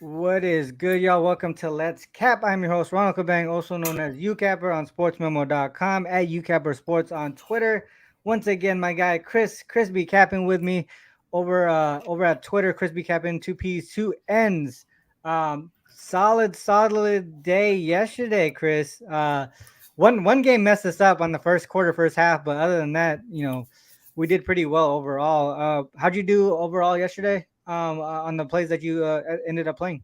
What is good, y'all? Welcome to Let's Cap. I'm your host, Ronald, also known as Youcapper on Sportsmemo.com, at Youcapper Sports on Twitter. Once again, my guy Chris be capping with me over at Twitter. Chris be capping, two P's, two N's. Solid day yesterday, Chris. One game messed us up on the first quarter, first half, but other than that, we did pretty well overall. How'd you do overall yesterday? On the plays that you ended up playing.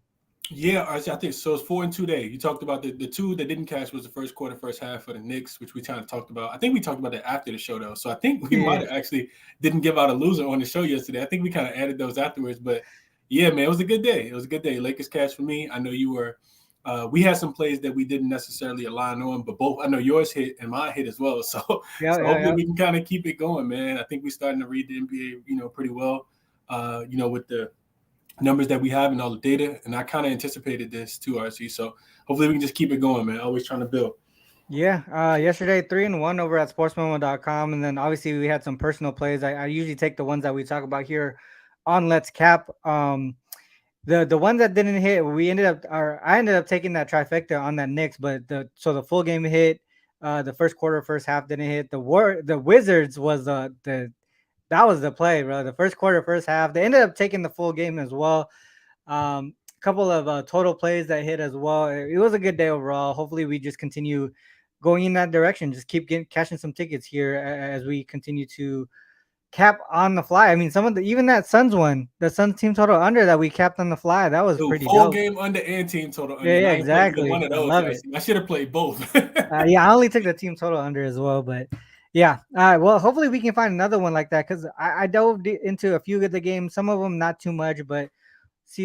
Yeah, I think so. It's 4 and 2 day. You talked about the two that didn't cash was the first quarter, first half for the Knicks, which we kind of talked about. I think we talked about that after the show, though. So I think we might Yeah. have actually didn't give out a loser on the show yesterday. I think we kind of added those afterwards. But yeah, man, it was a good day. It was a good day. Lakers cash for me. I know you were. We had some plays that we didn't necessarily align on, but both I know yours hit and mine hit as well. So hopefully Yeah. we can kind of keep it going, man. I think we're starting to read the NBA, pretty well. With the numbers that we have and all the data. And I kind of anticipated this too, RC. So hopefully we can just keep it going, man. Always trying to build. Yeah. Yesterday, 3-1 over at sportsmemo.com. And then obviously we had some personal plays. I usually take the ones that we talk about here on Let's Cap. The ones that didn't hit, I ended up taking that trifecta on that Knicks, but the full game hit. The first quarter, first half didn't hit. The Wizards was the that was the play, bro. The first quarter, first half. They ended up taking the full game as well. Couple of total plays that hit as well. It was a good day overall. Hopefully, we just continue going in that direction. Just keep cashing some tickets here as we continue to cap on the fly. I mean, even that Suns one, the Suns team total under that we capped on the fly, that was Dude, pretty full dope. game under and team total under. Yeah, And yeah, I ain't played either exactly. one of I those, love it. RC. I should have played both. Yeah, I only took the team total under as well, but yeah. All right. Well, hopefully we can find another one like that because I dove into a few of the games. Some of them not too much, but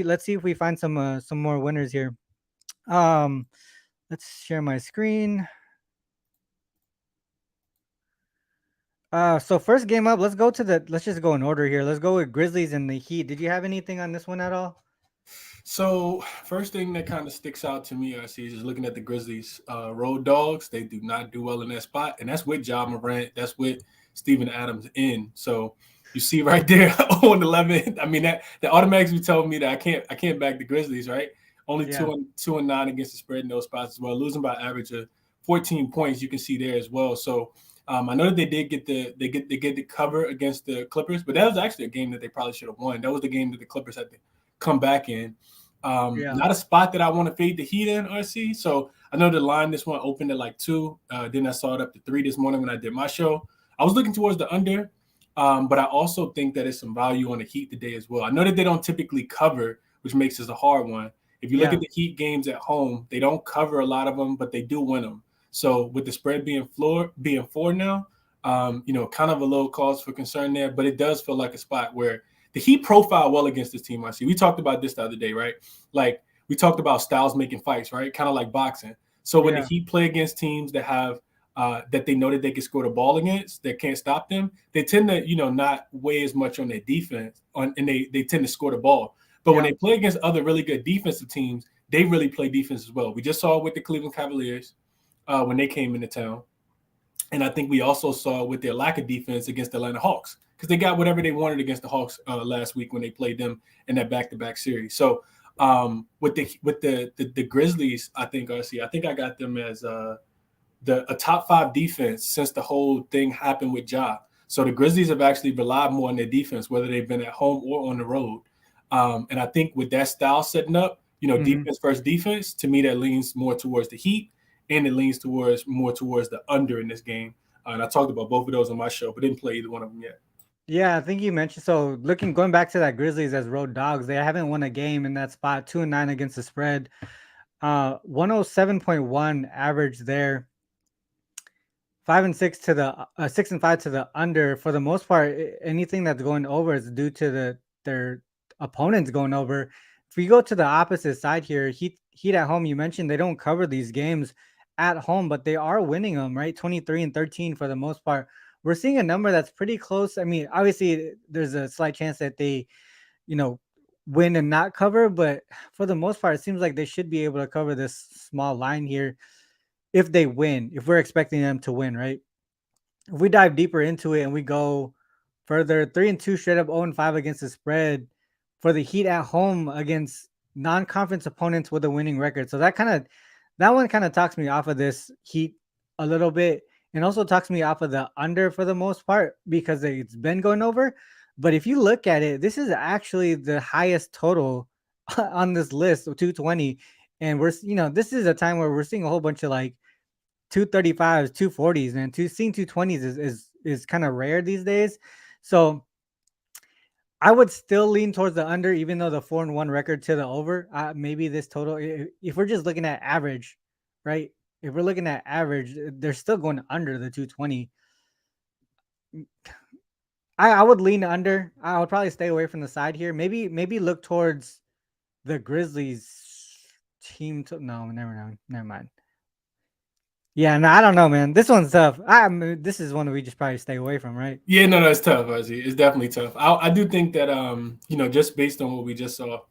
let's see if we find some more winners here. Um, let's share my screen. So first game up, let's just go in order here. Let's go with Grizzlies and the Heat. Did you have anything on this one at all? So first thing that kind of sticks out to me, I see, is just looking at the Grizzlies. Road dogs, they do not do well in that spot. And that's with Ja Morant. That's with Steven Adams in. So you see right there, 0-11. I mean, that automatically told me that I can't back the Grizzlies, right? Only Yeah. 2-9 against the spread in those spots as well, losing by average of 14 points. You can see there as well. So I know that they did get the cover against the Clippers, but that was actually a game that they probably should have won. That was the game that the Clippers had to come back in. Yeah. Not a spot that I want to fade the Heat in, RC. So I know the line this one opened at like 2. Then I saw it up to 3 this morning when I did my show. I was looking towards the under, but I also think that there's some value on the Heat today as well. I know that they don't typically cover, which makes this a hard one. If you look Yeah. at the Heat games at home, they don't cover a lot of them, but they do win them. So with the spread being 4 now, kind of a little cause for concern there, but it does feel like a spot where the Heat profile well against this team. I see. We talked about this the other day, right? Like we talked about styles making fights, right? Kind of like boxing. So when the Yeah. Heat play against teams that have that they know that they can score the ball against, that can't stop them, they tend to, not weigh as much on their defense, and they tend to score the ball. But when Yeah. they play against other really good defensive teams, they really play defense as well. We just saw it with the Cleveland Cavaliers when they came into town. And I think we also saw with their lack of defense against the Atlanta Hawks because they got whatever they wanted against the Hawks last week when they played them in that back-to-back series. So with the Grizzlies, I think RC, I think I got them as a top 5 defense since the whole thing happened with Ja. So the Grizzlies have actually relied more on their defense, whether they've been at home or on the road. And I think with that style setting up, defense versus defense, to me that leans more towards the Heat. And it leans more towards the under in this game. And I talked about both of those on my show, but didn't play either one of them yet. Yeah, I think you mentioned going back to that Grizzlies as road dogs, they haven't won a game in that spot, 2-9 against the spread. 107.1 average there. 5-6 to the 6-5 to the under. For the most part, anything that's going over is due to their opponents going over. If we go to the opposite side here, Heat at home, you mentioned they don't cover these games at home, but they are winning them, right? 23-13 for the most part. We're seeing a number that's pretty close. I mean, obviously, there's a slight chance that they, you know, win and not cover, but for the most part, it seems like they should be able to cover this small line here if they win, if we're expecting them to win, right? If we dive deeper into it and we go further, 3-2 straight up, 0-5 against the spread for the Heat at home against non-conference opponents with a winning record. So that one kind of talks me off of this Heat a little bit, and also talks me off of the under for the most part because it's been going over. But if you look at it, this is actually the highest total on this list of 220, and this is a time where we're seeing a whole bunch of like 235s, 240s, and seeing 220s is kind of rare these days. So I would still lean towards the under, even though the 4-1 record to the over. Maybe this total, if we're just looking at average, right? If we're looking at average, they're still going under the 220. I would lean under. I would probably stay away from the side here. Maybe look towards the Grizzlies team. No, never mind. Yeah, no, I don't know, man. This one's tough. This is one that we just probably stay away from, right? Yeah, no, it's tough, Ozzy. It's definitely tough. I do think that just based on what we just saw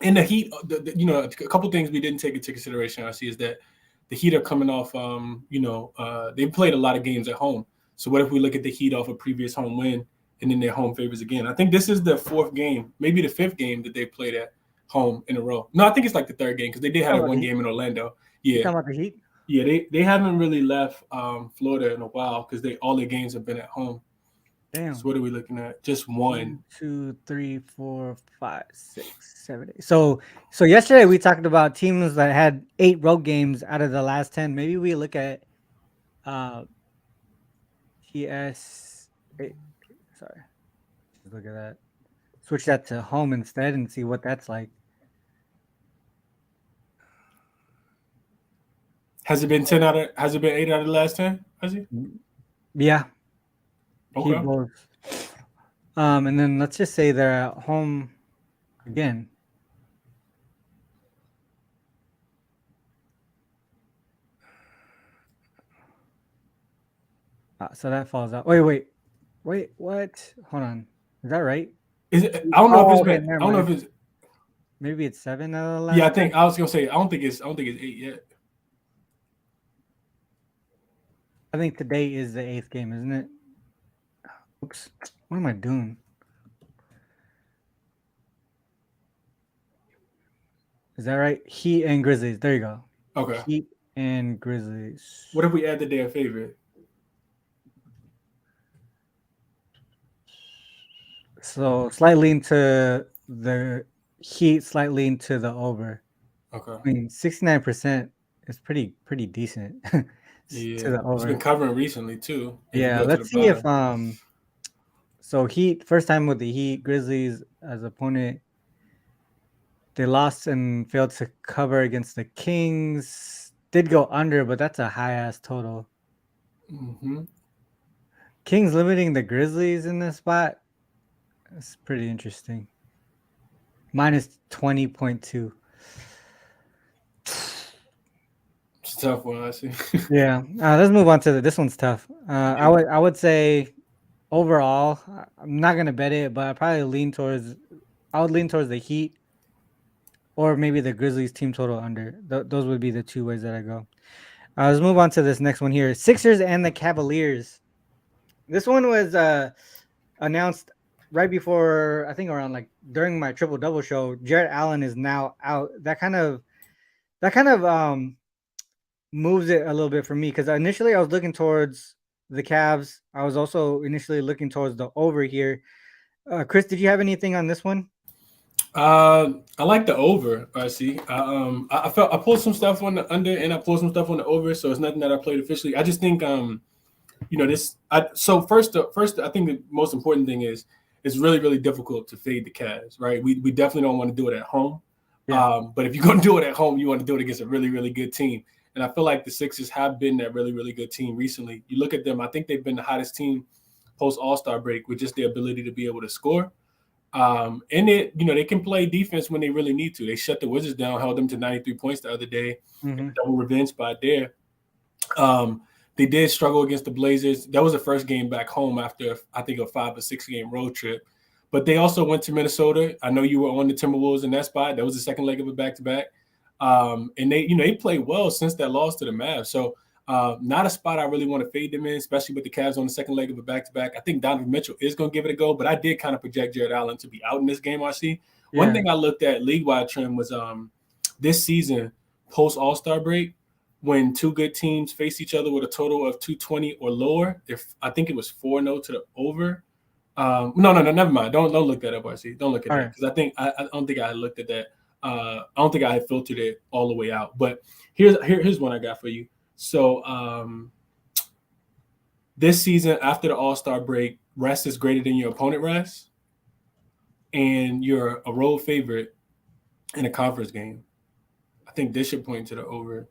in the Heat, a couple things we didn't take into consideration, I see, is that the Heat are coming off, they played a lot of games at home. So what if we look at the Heat off a previous home win and then their home favors again? I think this is the fourth game, maybe the fifth game that they played at home in a row. No, I think it's like the third game because they did have one game in Orlando. Yeah. You talking about the Heat? Yeah, they haven't really left Florida in a while because all their games have been at home. Damn. So what are we looking at? Just one. 2, 3, 4, 5, 6, 7, 8. So yesterday we talked about teams that had 8 road games out of the last 10. Maybe we look at TS. Sorry, just look at that. Switch that to home instead and see what that's like. Has it been 8 out of the last 10? Has he? Yeah. Okay. And then let's just say they're at home again. So that falls out. Wait, what? Hold on. Is that right? Is it? I don't know if it's been. I don't know if it's. Maybe it's 7 out of the last. Yeah, I was gonna say. I don't think it's 8 yet. I think today is the 8th game, isn't it? Oops. What am I doing? Is that right? Heat and Grizzlies. There you go. Okay. Heat and Grizzlies. What if we add that they're a favorite? So slightly into the Heat, slightly into the over. Okay. I mean, 69% is pretty decent. Yeah, to the over. It's been covering recently too. Yeah, let's see if So Heat, first time with the Heat, Grizzlies as opponent. They lost and failed to cover against the Kings. Did go under, but that's a high-ass total. Mm-hmm. Kings limiting the Grizzlies in this spot. That's pretty interesting. Minus 20.2. It's a tough one, I see. Yeah. Let's move on to this one's tough. I would say overall, I'm not gonna bet it, but I would lean towards the Heat or maybe the Grizzlies team total under. Those would be the two ways that I go. Let's move on to this next one here. Sixers and the Cavaliers. This one was announced right before, I think around like during my triple double show. Jarrett Allen is now out. That kind of moves it a little bit for me because initially I was looking towards the Cavs. I was also initially looking towards the over here. Chris, did you have anything on this one? I like the over. I see. I pulled some stuff on the under and I pulled some stuff on the over, so it's nothing that I played officially. I just think so first I think the most important thing is it's really, really difficult to fade the Cavs, right? We definitely don't want to do it at home. Yeah. But if you're going to do it at home, you want to do it against a really, really good team. And I feel like the Sixers have been that really, really good team recently. You look at them, I think they've been the hottest team post All-Star break with just the ability to be able to score. And they can play defense when they really need to. They shut the Wizards down, held them to 93 points the other day, double revenge spot there. They did struggle against the Blazers. That was the first game back home after, I think, a 5 or 6 game road trip. But they also went to Minnesota. I know you were on the Timberwolves in that spot. That was the second leg of a back-to-back. And they played well since that loss to the Mavs. So not a spot I really want to fade them in, especially with the Cavs on the second leg of a back-to-back. I think Donovan Mitchell is going to give it a go, but I did kind of project Jarrett Allen to be out in this game, RC, One Yeah. thing I looked at league-wide trend was this season post All-Star break, when two good teams face each other with a total of 220 or lower, I think it was 4-0 to the over. No, never mind. Don't look that up, RC. Don't look at All that right. because I don't think I had looked at that. I don't think I had filtered it all the way out. But here's one I got for you. So this season after the All-Star break, rest is greater than your opponent rest, and you're a road favorite in a conference game. I think this should point to the over.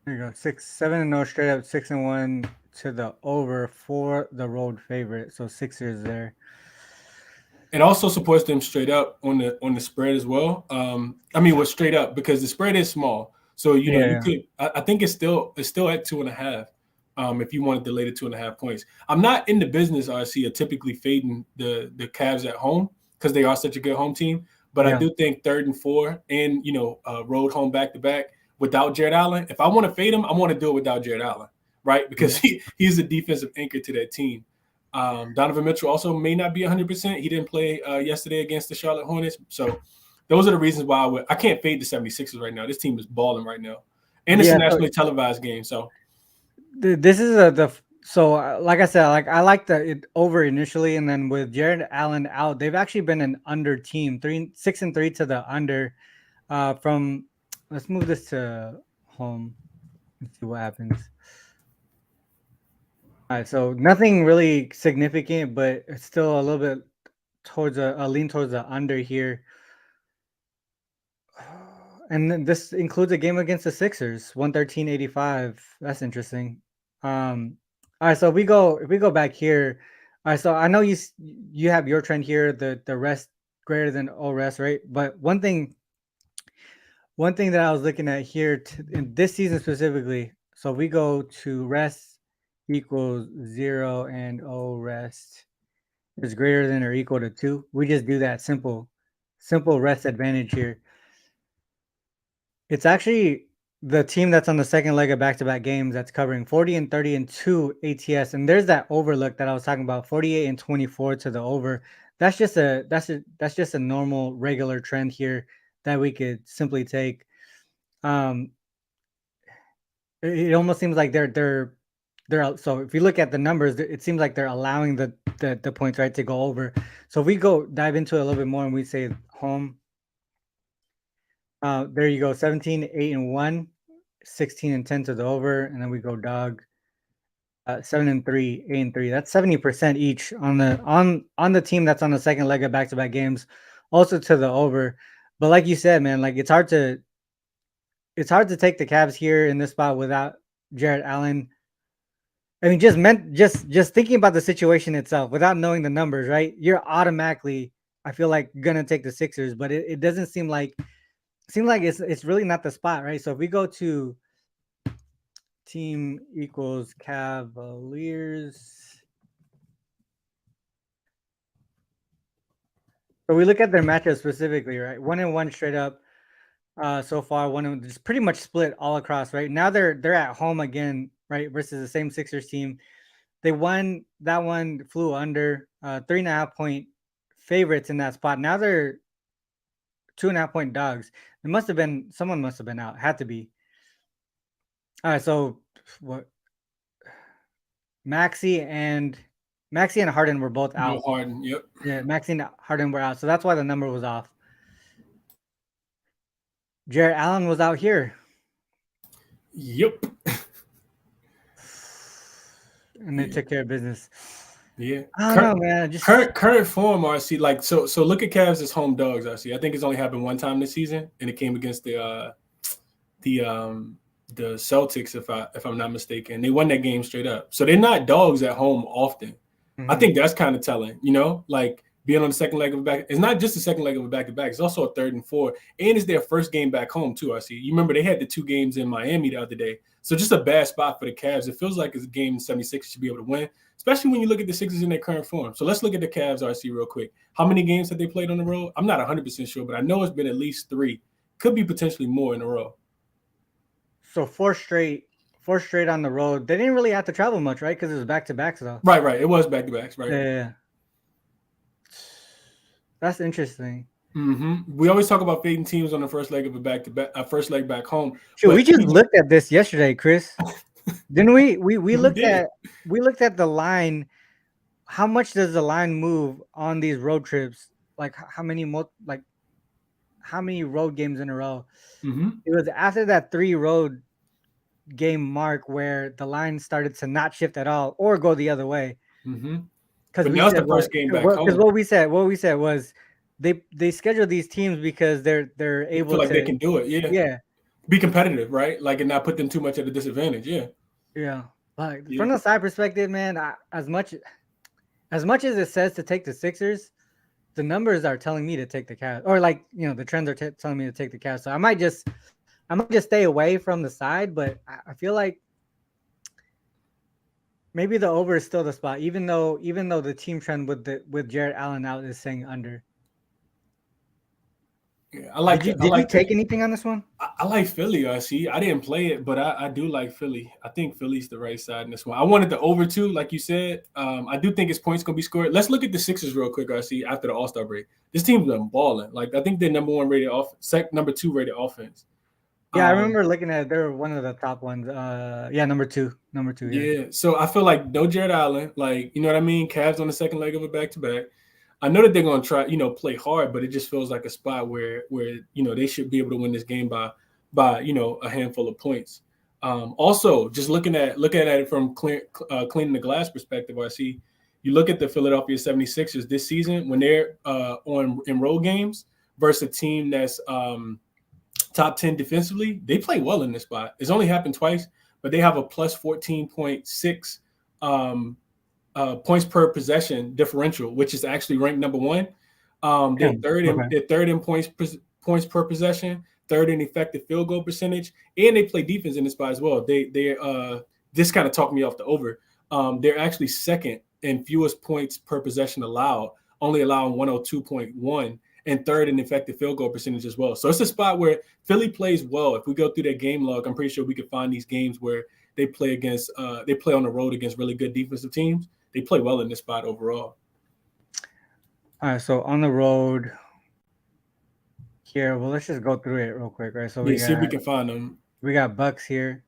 There you go. 7-0 straight up, 6-1 to the over for the road favorite. So Sixers there. It also supports them straight up on the spread as well. I mean, what's straight up because the spread is small. So you could. I think it's still at 2.5. If you wanted to lay the 2.5 points, I'm not in the business, RC, of typically fading the Cavs at home because they are such a good home team. But I do think 3rd and 4 and road home back to back without Jared Allen. If I want to fade him, I want to do it without Jared Allen, right? Because he's a defensive anchor to that team. Donovan Mitchell also may not be 100%. He didn't play yesterday against the Charlotte Hornets. So those are the reasons why I can't fade the 76ers right now. This team is balling right now. And it's a nationally televised game. So this is like I said, like I like the over initially, and then with Jared Allen out, they've actually been an under team, 6-3 to the under. Let's move this to home. Let's see what happens. All right, so nothing really significant, but it's still a little bit towards a lean towards the under here. And then this includes a game against the Sixers, 113.85. That's interesting. All right, so if we go back here. All right, so I know you have your trend here, the rest greater than all rest, right? But one thing that I was looking at here in this season specifically, so we go to rest equals 0 and O rest is greater than or equal to 2. We just do that simple rest advantage here. It's actually the team that's on the second leg of back-to-back games that's covering 40 and 30 and 2 ATS, and there's that overlook that I was talking about, 48 and 24 to the over. That's just a normal regular trend here that we could simply take. It almost seems like they're so if you look at the numbers, it seems like they're allowing the points, right, to go over. So if we go dive into it a little bit more and we say home, there you go, 17, 8 and 1, 16 and 10 to the over, and then we go dog, 7 and 3, 8 and 3. That's 70% each on the team that's on the second leg of back-to-back games, also to the over. But like you said, man, like it's hard to take the Cavs here in this spot without Jared Allen. I mean, just thinking about the situation itself without knowing the numbers, right? You're automatically, I feel like, gonna take the Sixers, but it doesn't seem like it's really not the spot, right? So if we go to team equals Cavaliers, so we look at their matchup specifically, right? 1-1 straight up. So far, it's pretty much split all across, right? Now they're at home again, right? Versus the same Sixers team. They won that one, flew under 3.5 point favorites in that spot. Now they're 2.5 point dogs. Someone must have been out. Had to be. All right, so what? Maxey and Harden were both out. Harden, yep. Yeah, Maxey and Harden were out, so that's why the number was off. Jared Allen was out here. Yep. And they took care of business. Yeah. I don't know, man. Just current form, RC. Like so look at Cavs as home dogs, RC. I think it's only happened one time this season, and it came against the Celtics, if I'm not mistaken. They won that game straight up. So they're not dogs at home often. Mm-hmm. I think that's kind of telling, like being on the second leg of a back. It's not just the second leg of a back-to-back. It's also a 3rd and 4. And it's their first game back home, too, I see. You remember they had the 2 games in Miami the other day. So just a bad spot for the Cavs. It feels like it's a game 76 should be able to win, especially when you look at the Sixers in their current form. So let's look at the Cavs, RC, real quick. How many games have they played on the road? I'm not 100% sure, but I know it's been at least 3. Could be potentially more in a row. So 4 straight on the road. They didn't really have to travel much, right? Because it was back-to-backs, though. Right. It was back-to-backs, right? Yeah. That's interesting. We always talk about fading teams on the first leg of a back-to-back, first leg back home. Sure, we just looked at this yesterday, Chris. Didn't we? We looked at the line. How much does the line move on these road trips? Like how many road games in a row? It was after that 3 road game mark where the line started to not shift at all or go the other way. Because we said the first game back home. Because what we said was they schedule these teams because they're able feel like to, they can do it. Yeah. Be competitive, right? Like, and not put them too much at a disadvantage. Yeah. Like from the side perspective, man, as much as it says to take the Sixers, the numbers are telling me to take the Cavs, or like, the trends are telling me to take the Cavs. So I might just stay away from the side, but I feel like maybe the over is still the spot, even though the team trend with Jarrett Allen out is saying under. Yeah, I like. Did you take anything on this one? I like Philly. I didn't play it, but I do like Philly. I think Philly's the right side in this one. I wanted the over too, like you said. I do think his points gonna be scored. Let's look at the Sixers real quick. After the All-Star break, this team's been balling. Like, I think they're number 2 rated offense. Yeah, I remember looking at it. They were one of the top ones. Number two. Yeah. So I feel like no Jarrett Allen. Like, you know what I mean? Cavs on the second leg of a back-to-back. I know that they're going to try, play hard, but it just feels like a spot where they should be able to win this game by a handful of points. Also, just looking at it from cleaning the glass perspective, I see you look at the Philadelphia 76ers this season when they're in road games versus a team that's top 10 defensively. They play well in this spot. It's only happened twice, but they have a plus 14.6 points per possession differential, which is actually ranked number 1. They're third in points per possession, third in effective field goal percentage, and they play defense in this spot as well. This kind of talked me off the over. They're actually second in fewest points per possession allowed, only allowing 102.1, and third in effective field goal percentage as well. So it's a spot where Philly plays well. If we go through their game log, I'm pretty sure we could find these games where they play on the road against really good defensive teams. They play well in this spot overall. All right, so on the road here, well, let's just go through it real quick, right? So see if we can find them. We got Bucks here.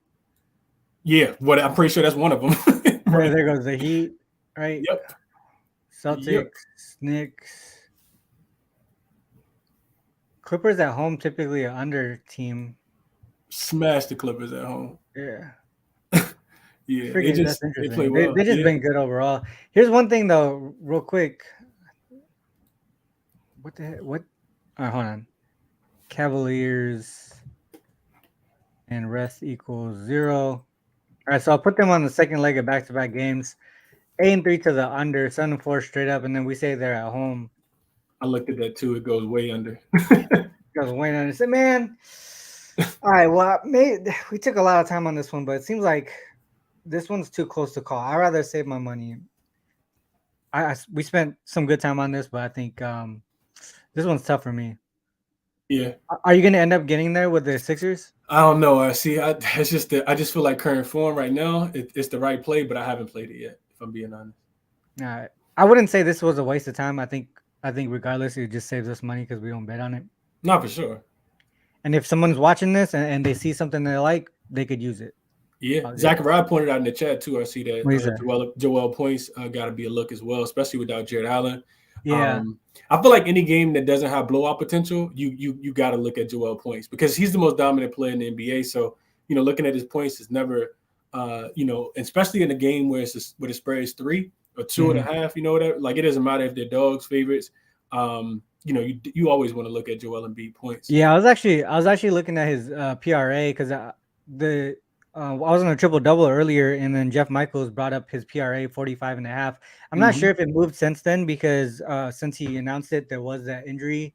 Yeah, I'm pretty sure that's one of them. Right. There goes the Heat, right? Yep. Celtics, Knicks. Clippers at home, typically an under team. Smash the Clippers at home. Yeah. Yeah, they play well. They just been good overall. Here's one thing though, real quick. What the heck? What? All right, hold on. Cavaliers and rest equals 0. All right, so I'll put them on the second leg of back-to-back games. 8-3 to the under, 7-4 straight up, and then we say they're at home. I looked at that too. It goes way under. It goes way under. So, man. All right, well, we took a lot of time on this one, but it seems like this one's too close to call. I'd rather save my money. We spent some good time on this, but I think this one's tough for me. Yeah. Are you going to end up getting there with the Sixers? I don't know. I just feel like current form right now, it's the right play, but I haven't played it yet, if I'm being honest. All right. I wouldn't say this was a waste of time. I think regardless, it just saves us money because we don't bet on it. Not for sure. And if someone's watching this and they see something they like, they could use it. Yeah, Zachariah pointed out in the chat too. I see that Joel points got to be a look as well, especially without Jarrett Allen. Yeah, I feel like any game that doesn't have blowout potential, you got to look at Joel points because he's the most dominant player in the NBA. So looking at his points is never, especially in a game where the spread is 3 or 2.5. Whatever. Like, it doesn't matter if they're dogs, favorites. You always want to look at Joel Embiid points. Yeah, I was actually looking at his PRA because I was on a triple-double earlier, and then Jeff Michaels brought up his PRA 45.5. I'm not sure if it moved since then because since he announced it, there was that injury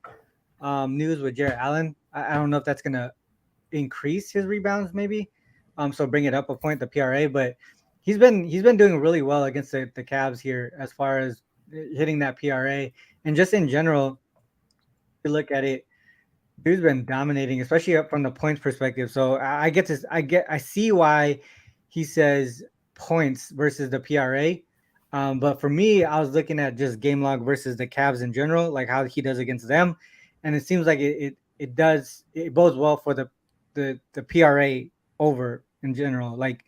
news with Jarrett Allen. I don't know if that's going to increase his rebounds maybe, so bring it up a point, the PRA. But he's been doing really well against the Cavs here as far as hitting that PRA. And just in general, if you look at it, dude's been dominating, especially up from the points perspective. So I see why he says points versus the PRA. But for me, I was looking at just game log versus the Cavs in general, like how he does against them. and it seems like it bodes well for the PRA over in general, like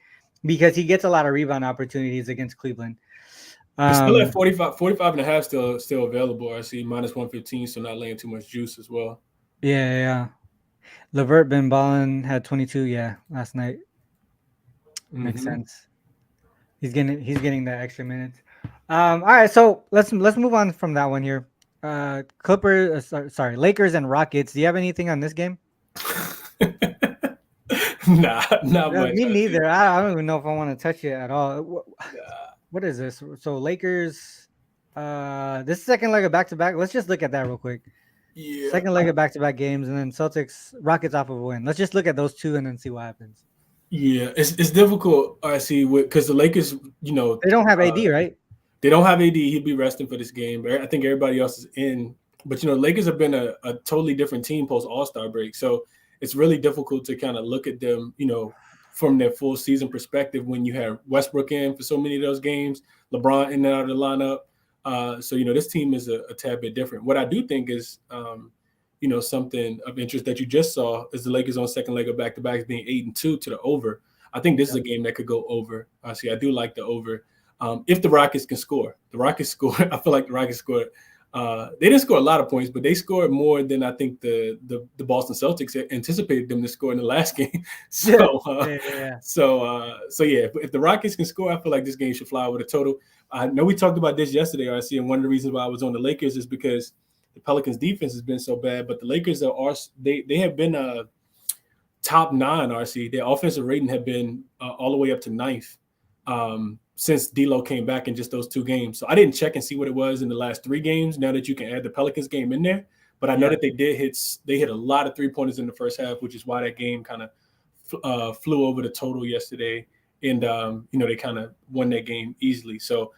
because he gets a lot of rebound opportunities against Cleveland. It's still at 45 and a half still available. I see minus 115, so not laying too much juice as well. Yeah. Levert Ben Ballin had 22. Yeah, last night. Makes sense. He's getting that extra minutes. All right, so let's move on from that one here. Clippers, sorry, Lakers and Rockets. Do you have anything on this game? Not much. Me neither. I don't even know if I want to touch it at all. What is this? So Lakers, this second leg of back-to-back. Let's just look at that real quick. Yeah. Second leg of back-to-back games, and then Celtics Rockets off of a win. Let's just look at those two and then see what happens. Yeah, it's difficult. I see because the Lakers, they don't have AD, right? They don't have AD. He'll be resting for this game. I think everybody else is in. But Lakers have been a totally different team post All-Star break, so it's really difficult to kind of look at them, from their full season perspective when you have Westbrook in for so many of those games, LeBron in and out of the lineup. So this team is a tad bit different. What I do think is, something of interest that you just saw is the Lakers on second leg of back-to-backs being 8-2 to the over. I think this is a game that could go over. I do like the over. If the Rockets can score. The Rockets scored. I feel like the Rockets scored. They didn't score a lot of points, but they scored more than I think the Boston Celtics anticipated them to score in the last game. So if the Rockets can score, I feel like this game should fly with a total. I know we talked about this yesterday, RC, and one of the reasons why I was on the Lakers is because the Pelicans' defense has been so bad, but the Lakers they have been top 9, RC. Their offensive rating have been all the way up to 9th. Since D'Lo came back in just those 2 games. So I didn't check and see what it was in the last 3 games now that you can add the Pelicans game in there. But I know that they hit a lot of 3-pointers in the first half, which is why that game kind of flew over the total yesterday. And, they kind of won that game easily. So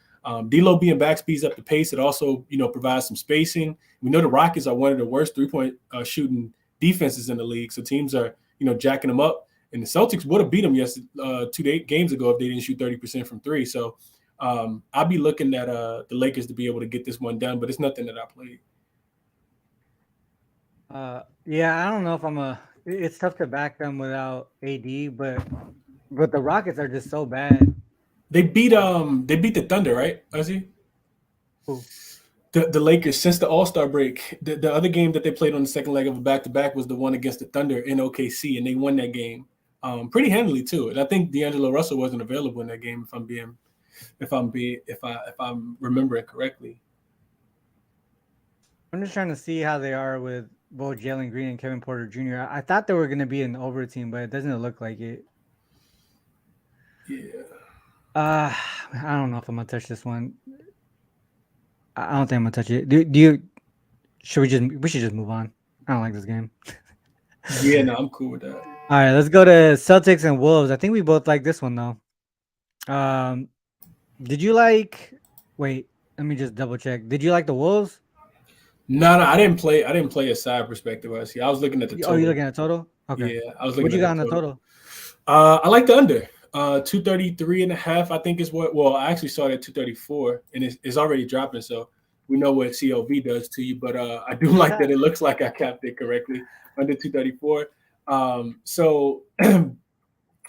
D'Lo being back speeds up the pace. It also, provides some spacing. We know the Rockets are one of the worst 3-point shooting defenses in the league. So teams are, jacking them up. And the Celtics would have beat them 2 games ago if they didn't shoot 30% from 3. So I'll be looking at the Lakers to be able to get this one done, but it's nothing that I played. I don't know if it's tough to back them without AD, but the Rockets are just so bad. They beat the Thunder, right, Ozzy? Who? The Lakers since the All-Star break. The other game that they played on the second leg of a back-to-back was the one against the Thunder in OKC, and they won that game. Pretty handily too, and I think D'Angelo Russell wasn't available in that game. If I'm remembering correctly. I'm just trying to see how they are with both Jalen Green and Kevin Porter Jr. I thought they were going to be an over team, but it doesn't look like it. Yeah. I don't know if I'm gonna touch this one. I don't think I'm gonna touch it. Do you? We should just move on. I don't like this game. Yeah, no, I'm cool with that. All right, let's go to Celtics and Wolves. I think we both like this one though. Did you like? Wait, let me just double check. Did you like the Wolves? No, I didn't play a side perspective. I was looking at the total. Oh, you're looking at total? Okay. Yeah, I was looking. What you got on the total? I like the under. 233.5, I think is what. Well, I actually saw it at 234, and it's already dropping. So we know what COV does to you, but I do like that. It looks like I capped it correctly under 234. So the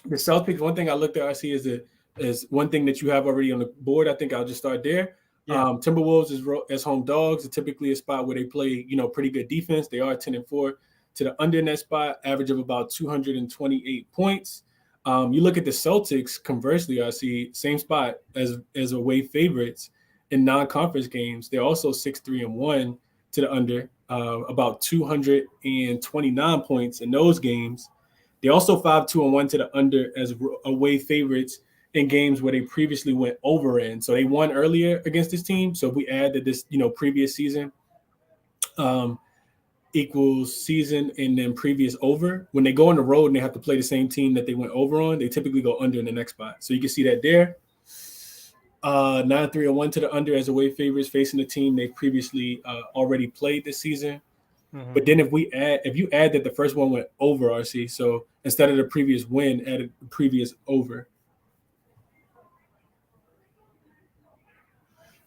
Celtics. One thing I looked at, I see is one thing that you have already on the board. I think I'll just start there. Yeah. Timberwolves as home dogs are typically a spot where they play, pretty good defense. They are 10-4 to the under in that spot, average of about 228 points. You look at the Celtics, conversely, I see same spot as away favorites in non-conference games. They're also 6-3-1 to the under, about 229 points in those games. They're also 5-2-1 to the under as away favorites in games where they previously went over in. So they won earlier against this team. So if we add that this, previous season equals season and then previous over, when they go on the road and they have to play the same team that they went over on, they typically go under in the next spot. So you can see that there. 9-3-1 to the under as away favorites facing the team they previously already played this season. Mm-hmm. But then if you add that the first one went over, RC, so instead of the previous win, added the previous over.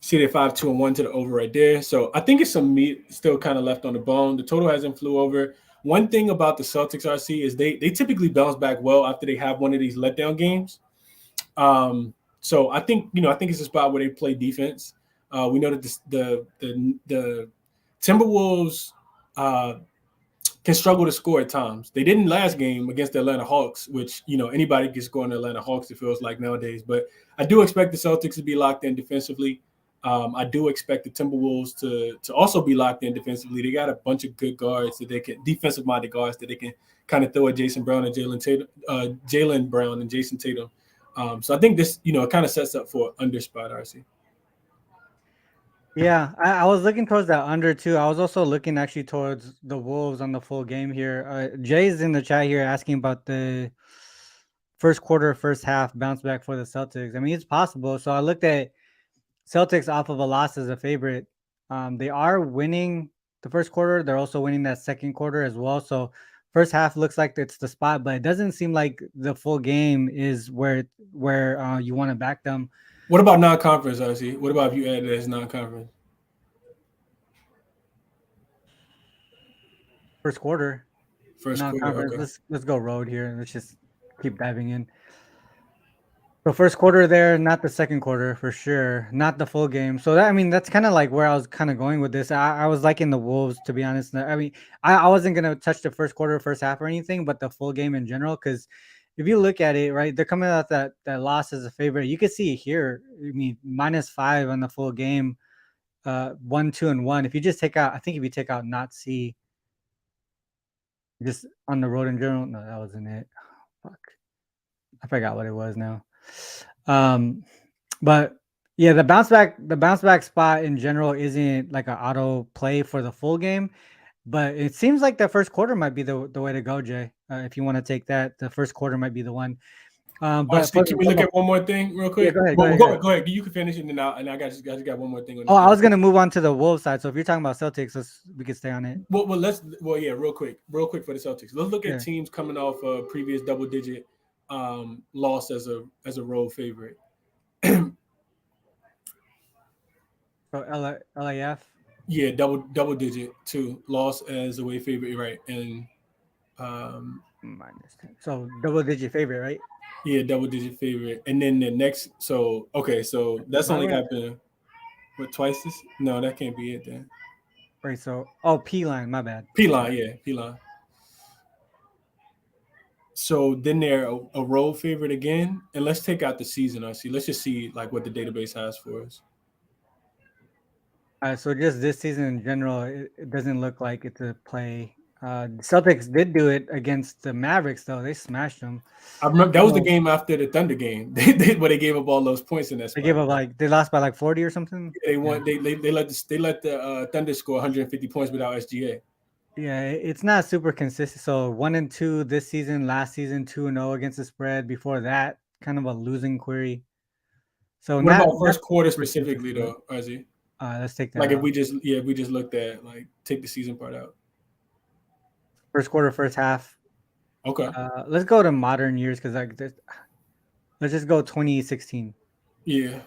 See, they're 5-2-1 to the over right there. So I think it's some meat still kind of left on the bone. The total hasn't flew over. One thing about the Celtics, RC, is they typically bounce back well after they have one of these letdown games. So I think it's a spot where they play defense. We know that the Timberwolves can struggle to score at times. They didn't last game against the Atlanta Hawks, which anybody can score on the Atlanta Hawks. It feels like nowadays, but I do expect the Celtics to be locked in defensively. I do expect the Timberwolves to also be locked in defensively. They got a bunch of good guards that they can defensive-minded guards that they can kind of throw at Jaylen Brown and Jaylen Brown and Jason Tatum. So I think this, kind of sets up for an under spot, RC. Yeah, I was looking towards that under too. I was also looking actually towards the Wolves on the full game here. Jay's in the chat here asking about the first quarter, first half bounce back for the Celtics. I mean, it's possible. So I looked at Celtics off of a loss as a favorite. They are winning the first quarter. They're also winning that second quarter as well. So first half looks like it's the spot, but it doesn't seem like the full game is where you want to back them. What about non-conference, RC? What about if you add it as non-conference? First quarter. First quarter. Okay. Let's go road here. Let's just keep diving in. So first quarter there, not the second quarter for sure, not the full game. So that's kind of like where I was kind of going with this. I was liking the Wolves, to be honest. I mean, I wasn't gonna touch the first quarter, first half or anything, but the full game in general, because if you look at it, right, they're coming out that loss as a favorite. You can see it here. I mean, -5 on the full game, 1, 2, and 1. If you just take out, I think if you take out not C, just on the road in general. No, that wasn't it. Fuck, I forgot what it was now. But yeah, the bounce back spot in general isn't like an auto play for the full game, but it seems like the first quarter might be the way to go, Jay. If you want to take that, the first quarter might be the one. But can we look at one more thing real quick? Yeah, go ahead. You can finish it, and I just got one more thing. I was gonna move on to the Wolves side. So if you're talking about Celtics, we can stay on it. Real quick for the Celtics. Let's look at teams coming off a previous double-digit loss as a road favorite. So LAF. Yeah, double digit too. Loss as a way favorite, right? And -10. So double digit favorite, right? Yeah, double digit favorite. And then the next, so that's only happened twice this? No, that can't be it then. Right, so P line, my bad. P line. So then they're a road favorite again. And let's take out the season, let's just see like what the database has for us. So just this season in general, it doesn't look like it's a play. The Celtics did do it against the Mavericks, though. They smashed them. I remember that was the game after the Thunder game. Where they gave up all those points in that spot. They gave up they lost by 40 or something. They won. Yeah. They let the Thunder score 150 points without SGA. Yeah, it's not super consistent. So 1-2 this season, last season 2-0 against the spread. Before that, kind of a losing query. So what about first quarter specifically though, Ozzy? Let's take that. Like if we just looked at take the season part out. First quarter, first half. Okay. Let's go to modern years because let's just go 2016. Yeah.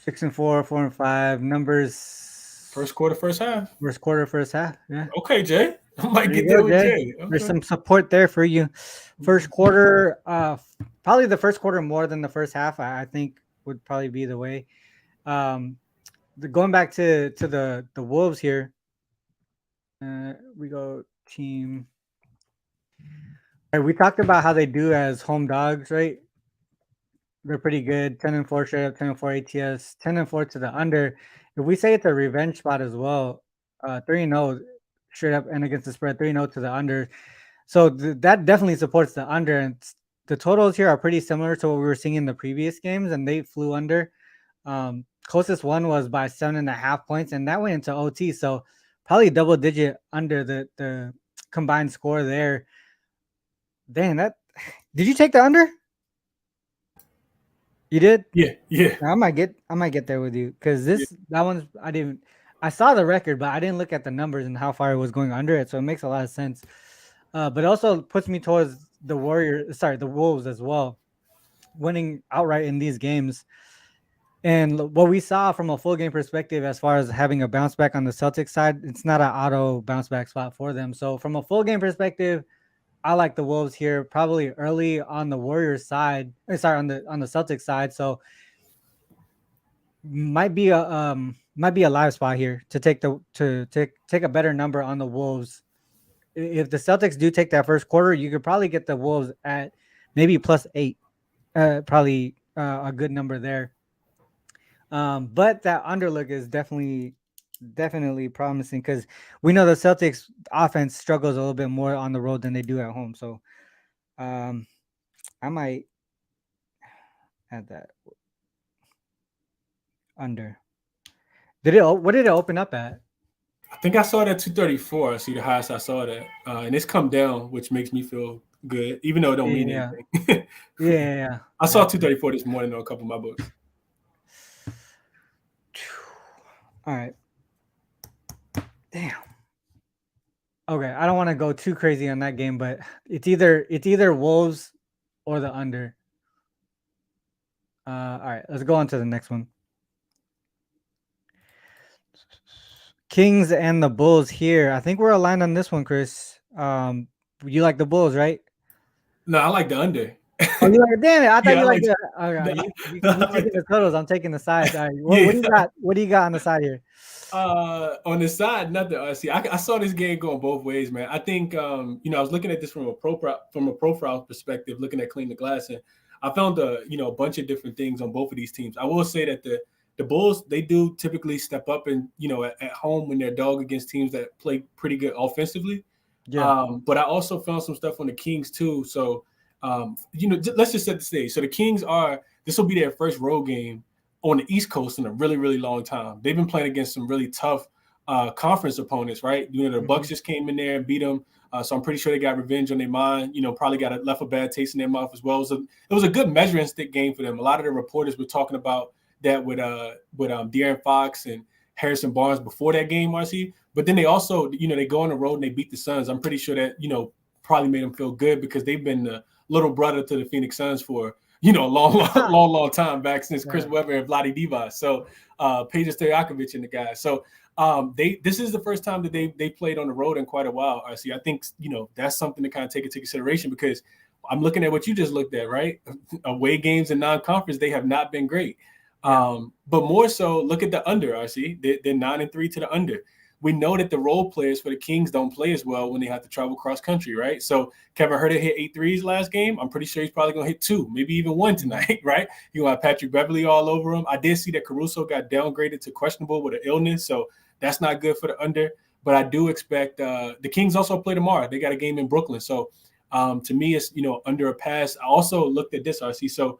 Six and 4, 4 and 5 numbers. First quarter, first half. First quarter, first half. Yeah. Okay, Jay. I might get there with Jay. Okay. There's some support there for you. First quarter, probably the first quarter more than the first half. I think would probably be the way. Going back to the Wolves here. We go team. All right, we talked about how they do as home dogs, right? They're pretty good. 10-4 straight up, 10-4 ATS, 10-4 to the under. If we say it's a revenge spot as well, 3-0 straight up and against the spread, 3-0 to the under. So that definitely supports the under. And the totals here are pretty similar to what we were seeing in the previous games, and they flew under. Closest one was by 7.5 points, and that went into OT. So probably double digit under the combined score there. Dang, did you take the under? You did? Yeah. I might get there with you because that one's I saw the record, but I didn't look at the numbers and how far it was going under it, so it makes a lot of sense. But it also puts me towards the Wolves as well, winning outright in these games. And what we saw from a full game perspective, as far as having a bounce back on the Celtics side, it's not an auto bounce back spot for them. So from a full game perspective, I like the Wolves here, probably early on the Warriors side. Sorry, on the Celtics side. So might be a live spot here to take a better number on the Wolves. If the Celtics do take that first quarter, you could probably get the Wolves at maybe +8. Probably a good number there. But that underlook is definitely promising because we know the Celtics offense struggles a little bit more on the road than they do at home. So I might add that under. What did it open up at? I think I saw that 234. I see the highest I saw that. And it's come down, which makes me feel good, even though it don't mean anything. Yeah. I saw 234 this morning on a couple of my books. All right. Damn. Okay, I don't want to go too crazy on that game, but it's either Wolves or the under. All right, let's go on to the next one. Kings and the Bulls here. I think we're aligned on this one, Chris. You like the Bulls, right? No, I like the under. Oh, you like it? Damn it! I thought you liked it. Okay, you taking the totals. I'm taking the sides. All right, what do you got? What do you got on the side here? On the side, nothing. See, I saw this game going both ways, man. I think I was looking at this from a profile perspective, looking at Clean the Glass, and I found a bunch of different things on both of these teams. I will say that the Bulls, they do typically step up and at home when they're dog against teams that play pretty good offensively. Yeah. But I also found some stuff on the Kings too. So let's just set the stage. So the Kings this will be their first road game on the East Coast in a really, really long time. They've been playing against some really tough conference opponents, right? The Bucks just came in there and beat them. So I'm pretty sure they got revenge on their mind. Probably left a bad taste in their mouth as well. So it was a good measuring stick game for them. A lot of the reporters were talking about that with De'Aaron Fox and Harrison Barnes before that game, RC. But then they also, they go on the road and they beat the Suns. I'm pretty sure that, probably made them feel good because they've been the little brother to the Phoenix Suns for a long time back since Chris Webber and Vlade Divac. So Peja Stojakovic and the guys. So this is the first time that they played on the road in quite a while. I see. I think that's something to kind of take into consideration because I'm looking at what you just looked at, right? Away games and non-conference, they have not been great. But more so, look at the under. I see they're 9-3 to the under. We know that the role players for the Kings don't play as well when they have to travel cross country, right? So Kevin Huerter hit 8 threes last game. I'm pretty sure he's probably going to hit 2, maybe even 1 tonight, right? You have Patrick Beverley all over him. I did see that Caruso got downgraded to questionable with an illness, so that's not good for the under. But I do expect the Kings also play tomorrow. They got a game in Brooklyn. So to me, it's, under a pass. I also looked at this, RC. So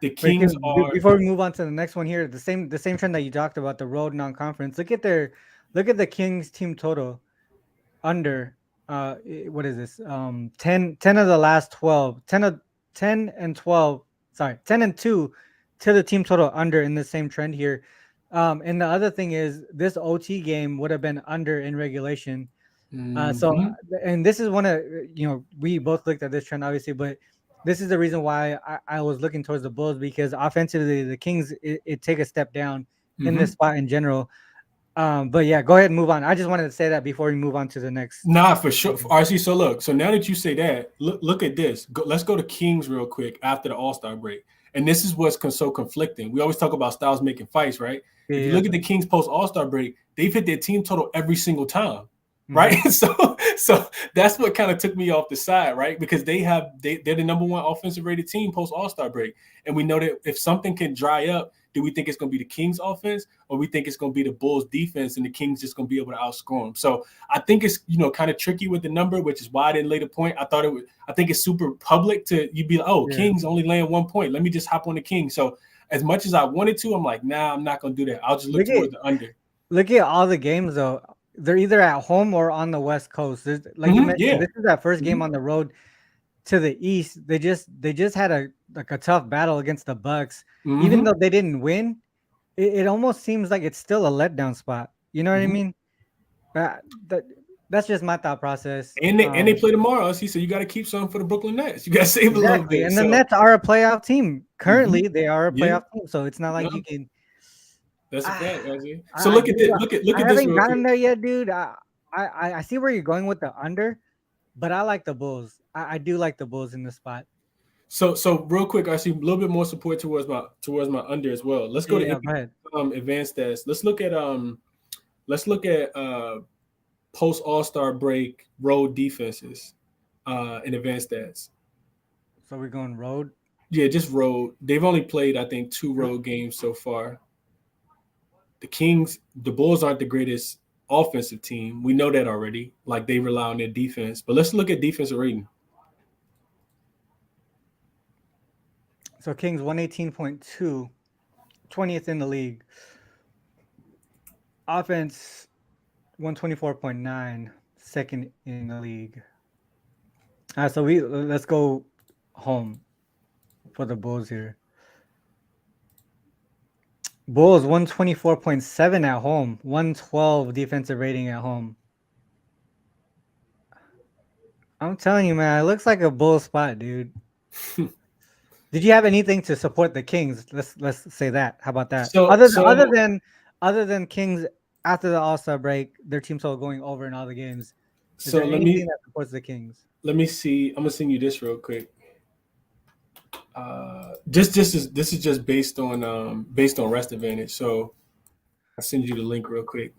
the Kings before we move on to the next one here, the same trend that you talked about, the road non-conference. Look at the Kings team total under what is this? 10 of the last 12, 10 and 12, sorry, 10 and 2 to the team total under in the same trend here. And the other thing is this OT game would have been under in regulation. So and this is one of we both looked at this trend obviously, but this is the reason why I was looking towards the Bulls because offensively the Kings it take a step down in this spot in general. But yeah, go ahead and move on. I just wanted to say that before we move on to the next. Nah, for sure. RC, so look, so now that you say that, look at this. Let's go to Kings real quick after the All-Star break. And this is what's so conflicting. We always talk about styles making fights, right? Yeah, if you look at the Kings post All-Star break, they've hit their team total every single time. Right. So that's what kind of took me off the side, right? Because they're the number one offensive rated team post All-Star break. And we know that if something can dry up, do we think it's going to be the Kings offense or we think it's going to be the Bulls defense and the Kings just going to be able to outscore them? So I think it's, kind of tricky with the number, which is why I didn't lay the point. I think it's super public you'd be like, Kings only laying 1 point. Let me just hop on the Kings. So as much as I wanted to, I'm like, nah, I'm not going to do that. I'll just look toward the under. Look at all the games though. They're either at home or on the West Coast. You mentioned, this is that first game on the road to the East. They just had a tough battle against the Bucks. Even though they didn't win, it almost seems like it's still a letdown spot. You know what I mean? That's just my thought process. And they play tomorrow. So you got to keep some for the Brooklyn Nets. You got to save a little bit. And the Nets are a playoff team. Currently, they are a Yeah. playoff team, so it's not like you can. That's a fact, Ozzy. So look at this. Look at I this. haven't Real gotten quick. there yet, dude. I see where you're going with the under, but I like the Bulls. I do like the Bulls in this spot. So real quick, I see a little bit more support towards my under as well. Let's go to advanced stats. Let's look at post All-Star break road defenses in advanced stats. So we're going road? Yeah, just road. They've only played, I think, 2 road games so far. The Bulls aren't the greatest offensive team. We know that already. Like, they rely on their defense. But let's look at defensive rating. So Kings 118.2, 20th in the league. Offense 124.9, second in the league. All right, so let's go home for the Bulls here. Bulls 124.7 at home, 112 defensive rating at home. I'm telling you, man, it looks like a Bulls spot, dude. Did you have anything to support the Kings? Let's say that. How about that? So, other than Kings after the All-Star break, their team's all going over in all the games. Is so there anything that supports the Kings? Let me see. I'm gonna send you this real quick. This is just based on rest advantage. So I'll send you the link real quick,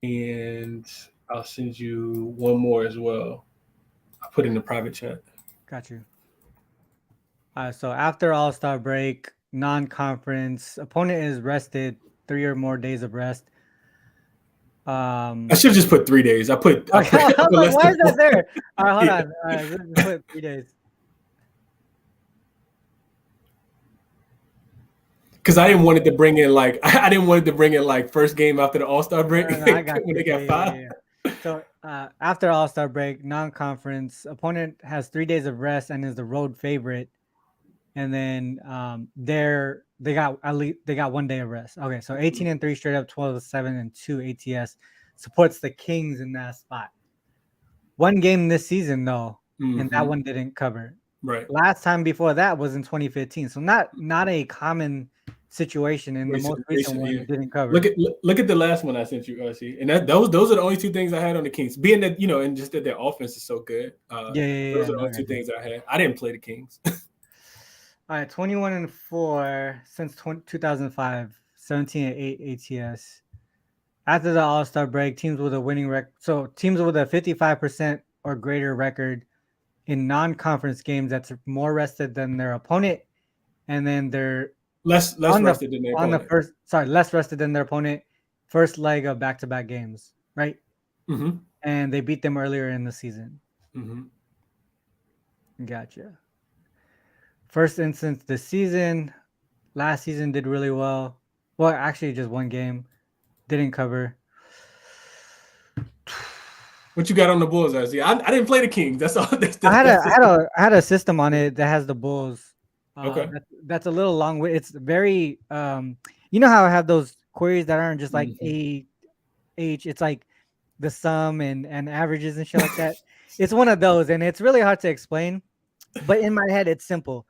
and I'll send you one more as well. I'll put it in the private chat. Got you. So after All-Star break, non-conference, opponent is rested 3 or more days of rest. I should have just put 3 days. I put why is that there? All right, hold on. All right, let's put 3 days. Because I didn't want it to bring in like first game after the All-Star break. No, I got when they got 5. Yeah. So after All-Star break, non-conference, opponent has 3 days of rest and is the road favorite. And then they got 1 day of rest. Okay, so 18-3 straight up, 12-7 and 2 ATS supports the Kings in that spot. 1 game this season though, and that one didn't cover. Right. Last time before that was in 2015. So not a common situation, and the most recent one didn't cover. Look at the last one I sent you, RC. And those are the only 2 things I had on the Kings. Being that, and just that their offense is so good. Those are the only 2 things I had. I didn't play the Kings. All right, 21-4 since 2005, 17-8 ATS. After the All-Star break, teams with a winning record. So teams with a 55% or greater record in non-conference games that's more rested than their opponent, and then they're less rested than their opponent. Less rested than their opponent. First leg of back-to-back games, right? Mm-hmm. And they beat them earlier in the season. Mm-hmm. Gotcha. First instance this season. Last season did really well. Well, actually, just 1 game. Didn't cover. What you got on the Bulls, RC? I didn't play the Kings. That's all. I had a system on it that has the Bulls. Okay. That's a little long way. It's very you know how I have those queries that aren't just like A, H. It's like the sum and averages and shit like that. It's one of those, and it's really hard to explain. But in my head, it's simple.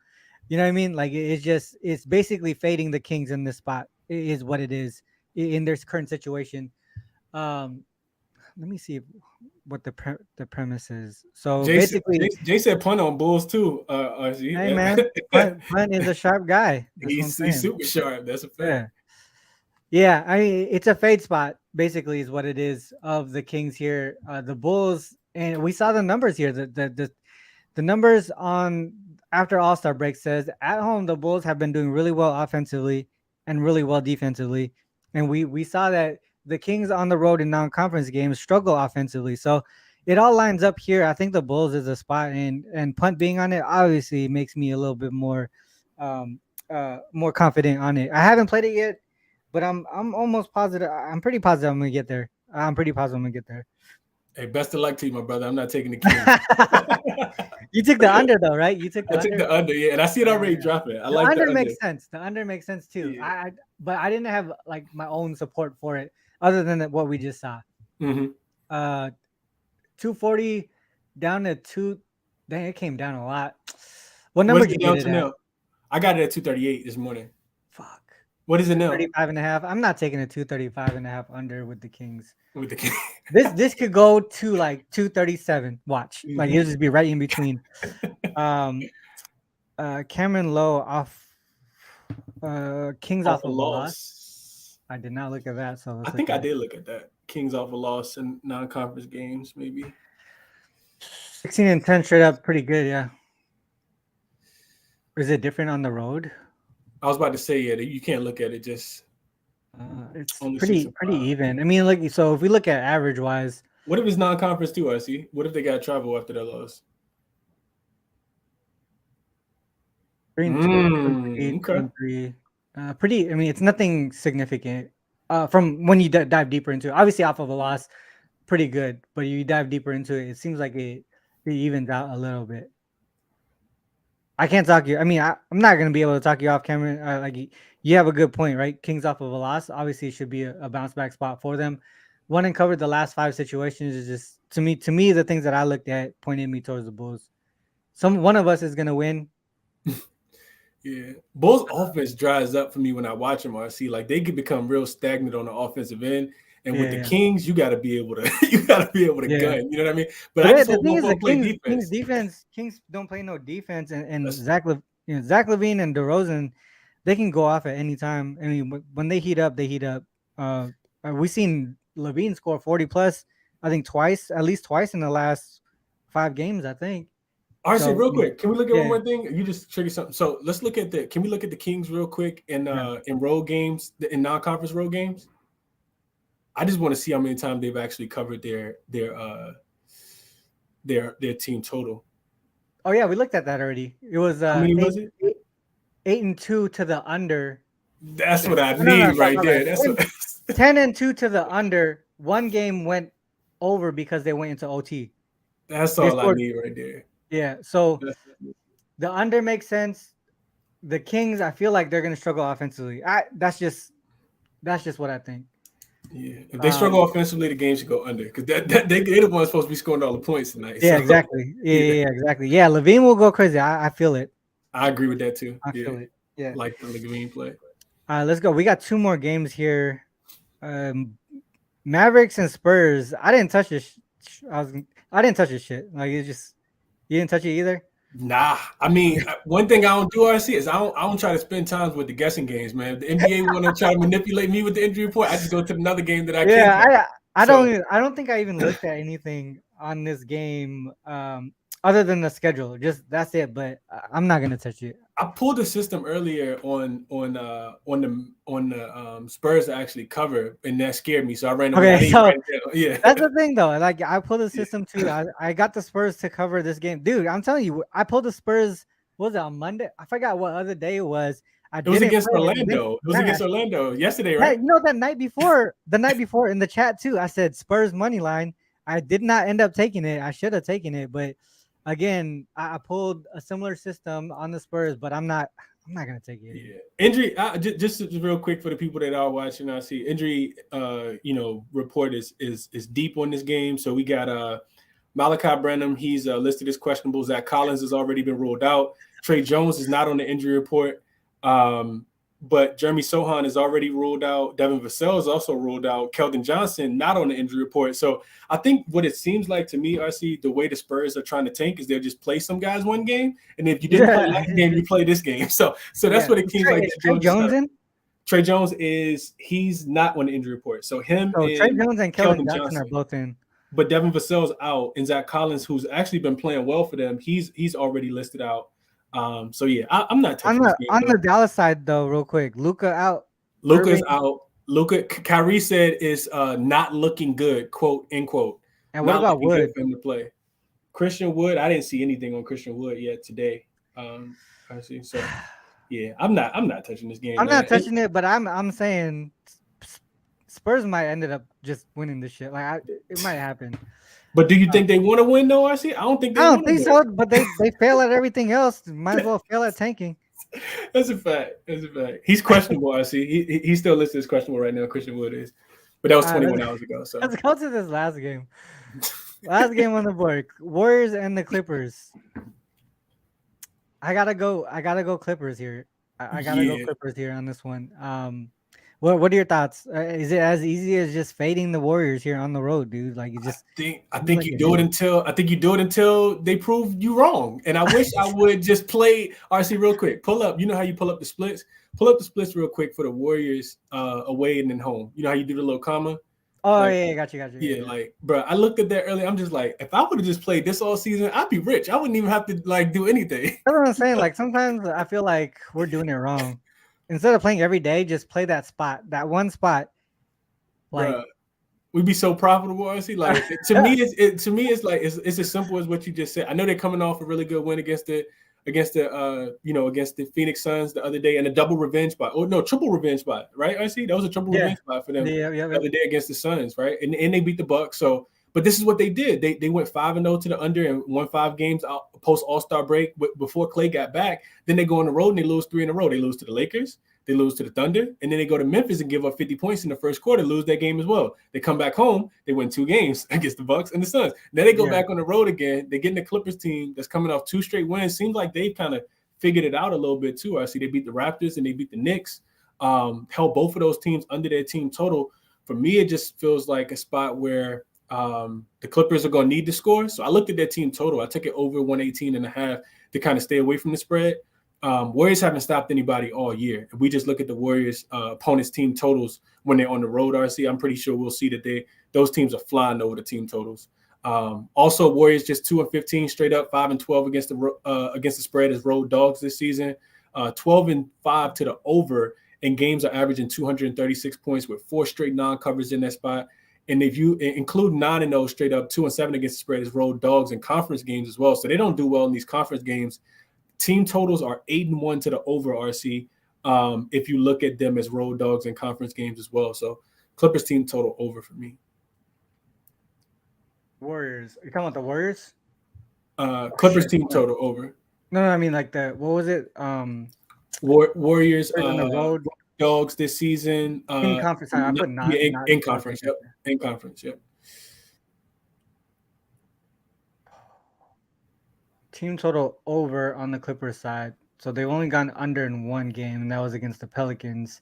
You know what I mean? Like it's basically fading the Kings in this spot is what it is in their current situation. Let me see what the premise is. So basically, Jay said punt on Bulls too. RC. Hey man, punt is a sharp guy. He's super sharp. That's a fact. Yeah. I mean, it's a fade spot. Basically, is what it is of the Kings here. The Bulls, and we saw the numbers here. The numbers on after All-Star break says at home the Bulls have been doing really well offensively and really well defensively, and we saw that the Kings on the road in non-conference games struggle offensively. So it all lines up here. I think the Bulls is a spot, and punt being on it obviously makes me a little bit more confident on it. I haven't played it yet, but I'm almost positive. I'm pretty positive I'm gonna get there. Hey, best of luck to you, my brother. I'm not taking the Kings. You took the under though, right? I took the under, yeah, and I see it already dropping. I like the under. Makes sense. The under makes sense too. Yeah. But I didn't have like my own support for it other than what we just saw. Mm-hmm. Uh, 240 down to two. Dang, it came down a lot. What number What's did it you get down it to at? now? I got it at 238 this morning. Fuck. What is it now? 235.5. I'm not taking a 235.5 under with the Kings. With the King. This could go to like 237. Watch. Like it'll Mhm. just be right in between. Cameron Lowe off Kings Off off a of a loss. loss. I did not look at that, so I let's think look I at it. did look at that. Kings off a loss in non-conference games, maybe. 16-10 straight up, pretty good, yeah. Is it different on the road? I was about to say, yeah, you can't look at it just It's only 6 pretty and 5. even. I mean, look, so if we look at average wise, What if it's non-conference too, RC? What if they got travel after that loss? 3-2, 2-3, Okay. 2-3. Pretty. I mean, it's nothing significant. From when you dive deeper into it, obviously off of a loss, pretty good. But you dive deeper into it, it seems like it evens out a little bit. I can't talk you. I mean, I'm not gonna be able to talk you off camera. Like you have a good point, right? Kings off of a loss, obviously, it should be a bounce back spot for them. One and covered the last 5 situations is just to me the things that I looked at pointed me towards the Bulls. One of us is gonna win. Yeah, Bulls offense dries up for me when I watch them. RC, like they could become real stagnant on the offensive end. And with the Yeah, Kings, you got to be able to yeah. gun. You know what I mean? But I But just the hope thing both is, of the them play Kings defense. defense, Kings don't play no defense, and That's, Zach LaVine and DeRozan, they can go off at any time. I mean, when they heat up, they heat up. We've seen LaVine score 40 plus, I think at least twice in the last 5 games, I think. RC, So real quick, can we look at one yeah, more thing? You just triggered something. So let's look at can we look at the Kings real quick in road games, in non-conference road games? I just want to see how many times they've actually covered their team total. oh yeah, we looked at that already. It was How many was it? 8-2 to the under. That's what I No, need sorry, right my there. bad. That's what 10-2 to the under. One game went over because they went into OT. that's They all I scored. need right there. Yeah, so That's, the under makes sense. The Kings, I feel like they're gonna struggle offensively. That's just what I think. yeah. If they struggle offensively, the game should go under because they're the ones supposed to be scoring all the points tonight. Yeah, So exactly. yeah, Yeah, exactly. Yeah, Levine will go crazy. I feel it. I agree with that too. I Yeah, feel it. Yeah. like the Green play. All right, let's go. We got 2 more games here. Mavericks and Spurs. I didn't touch this. I didn't touch this shit. Like you didn't touch it either. Nah, I mean, one thing I don't do, RC, is I don't try to spend time with the guessing games, man. If the NBA want to try to manipulate me with the injury report, I just go to another game that I can Yeah, cover. I So don't think I even looked at anything on this game other than the schedule. Just that's it. But I'm not gonna touch it. I pulled the system earlier on the Spurs to actually cover, and that scared me. So I ran away. I Okay, didn't so write it down. Yeah, that's the thing though. Like I pulled the yeah. system too. I got the Spurs to cover this game, dude. I'm telling you, I pulled the Spurs. What was it on Monday? I forgot what other day it was. I It was didn't against play it. Orlando. It was against Orlando yesterday, right? You know that night before, in the chat too, I said Spurs money line. I did not end up taking it. I should have taken it, but again, I pulled a similar system on the Spurs, but I'm not gonna take it. Yeah, injury. Just real quick for the people that are watching, I see injury. Report is deep on this game. So we got Malachi Branham. He's listed as questionable. Zach Collins has already been ruled out. Trey Jones is not on the injury report. But Jeremy Sohan is already ruled out. Devin Vassell is also ruled out. Keldon Johnson not on the injury report. So I think what it seems like to me, RC, the way the Spurs are trying to tank is they'll just play some guys one game, and if you didn't play last game, you play this game. So that's what it seems like. Trey Jones in? Trey Jones he's not on the injury report. So Trey Jones and Keldon Johnson are both in. But Devin Vassell's out, and Zach Collins, who's actually been playing well for them, he's already listed out. So yeah, I'm not touching this game, on the Dallas side though, real quick. Luka out. Luka's out. Kyrie said is not looking good, quote end quote. And what about Wood for him to play? Christian Wood, I didn't see anything on Christian Wood yet today. I see. So yeah, I'm not touching this game. I'm not touching it, but I'm saying Spurs might ended up just winning this shit. Like it might happen. But do you think they want to win though? I don't think so. But they fail at everything else. Might as well fail at tanking. That's a fact. He's questionable. I see. He's still listed as questionable right now. Christian Wood is. But that was 21 hours ago. So let's go to this last game. Last game on the board. Warriors and the Clippers. I gotta go Clippers here. I gotta go yeah, Clippers here on this one. What are your thoughts? Is it as easy as just fading the Warriors here on the road, dude? Like you just I think you do it until they prove you wrong. And I wish I would just play RC real quick. Pull up. You know how you pull up the splits? Pull up the splits real quick for the Warriors away and then home. You know how you do the little comma? Oh like, yeah, got you. Yeah, like, bro, I looked at that earlier. I'm just like, if I would have just played this all season, I'd be rich. I wouldn't even have to like do anything. That's what I'm saying. Like sometimes I feel like we're doing it wrong. Instead of playing every day, just play that spot, that one spot. Like Bruh, we'd be so profitable, honestly. Like to me, it's like it's as simple as what you just said. I know they're coming off a really good win against the Phoenix Suns the other day, and a double revenge spot. Oh no, triple revenge spot, right? RC, that was a triple revenge spot for them the other day against the Suns, right? And they beat the Bucks. So, but this is what they did. They went 5-0 to the under and won 5 games post All-Star break before Clay got back. Then they go on the road and they lose 3 in a row. They lose to the Lakers. They lose to the Thunder, and then they go to Memphis and give up 50 points in the first quarter, lose that game as well. They come back home, they win 2 games against the Bucks and the Suns. Then they go back on the road again. They get in the Clippers team that's coming off 2 straight wins. Seems like they've kind of figured it out a little bit too. I see they beat the Raptors and they beat the Knicks, held both of those teams under their team total. For me, it just feels like a spot where the Clippers are going to need to score. So I looked at their team total. I took it over 118.5 to kind of stay away from the spread. Warriors haven't stopped anybody all year. If we just look at the Warriors opponents' team totals when they're on the road, RC, I'm pretty sure we'll see that those teams are flying over the team totals. Also, Warriors just 2-15 straight up, 5-12 against the spread as road dogs this season. 12-5 to the over, and games are averaging 236 points with 4 straight non-covers in that spot. And if you include 9-0 straight up, 2-7 against the spread as road dogs in conference games as well. So they don't do well in these conference games. Team totals are 8-1 to the over, RC, if you look at them as road dogs in conference games as well. So Clippers team total over for me. Warriors. You're talking about the Warriors? Clippers team total over. No, I mean like what was it? Warriors on the road dogs this season. In conference. I put not in conference. Yep. In conference. Yep. Team total over on the Clippers side. So they've only gone under in 1 game, and that was against the Pelicans.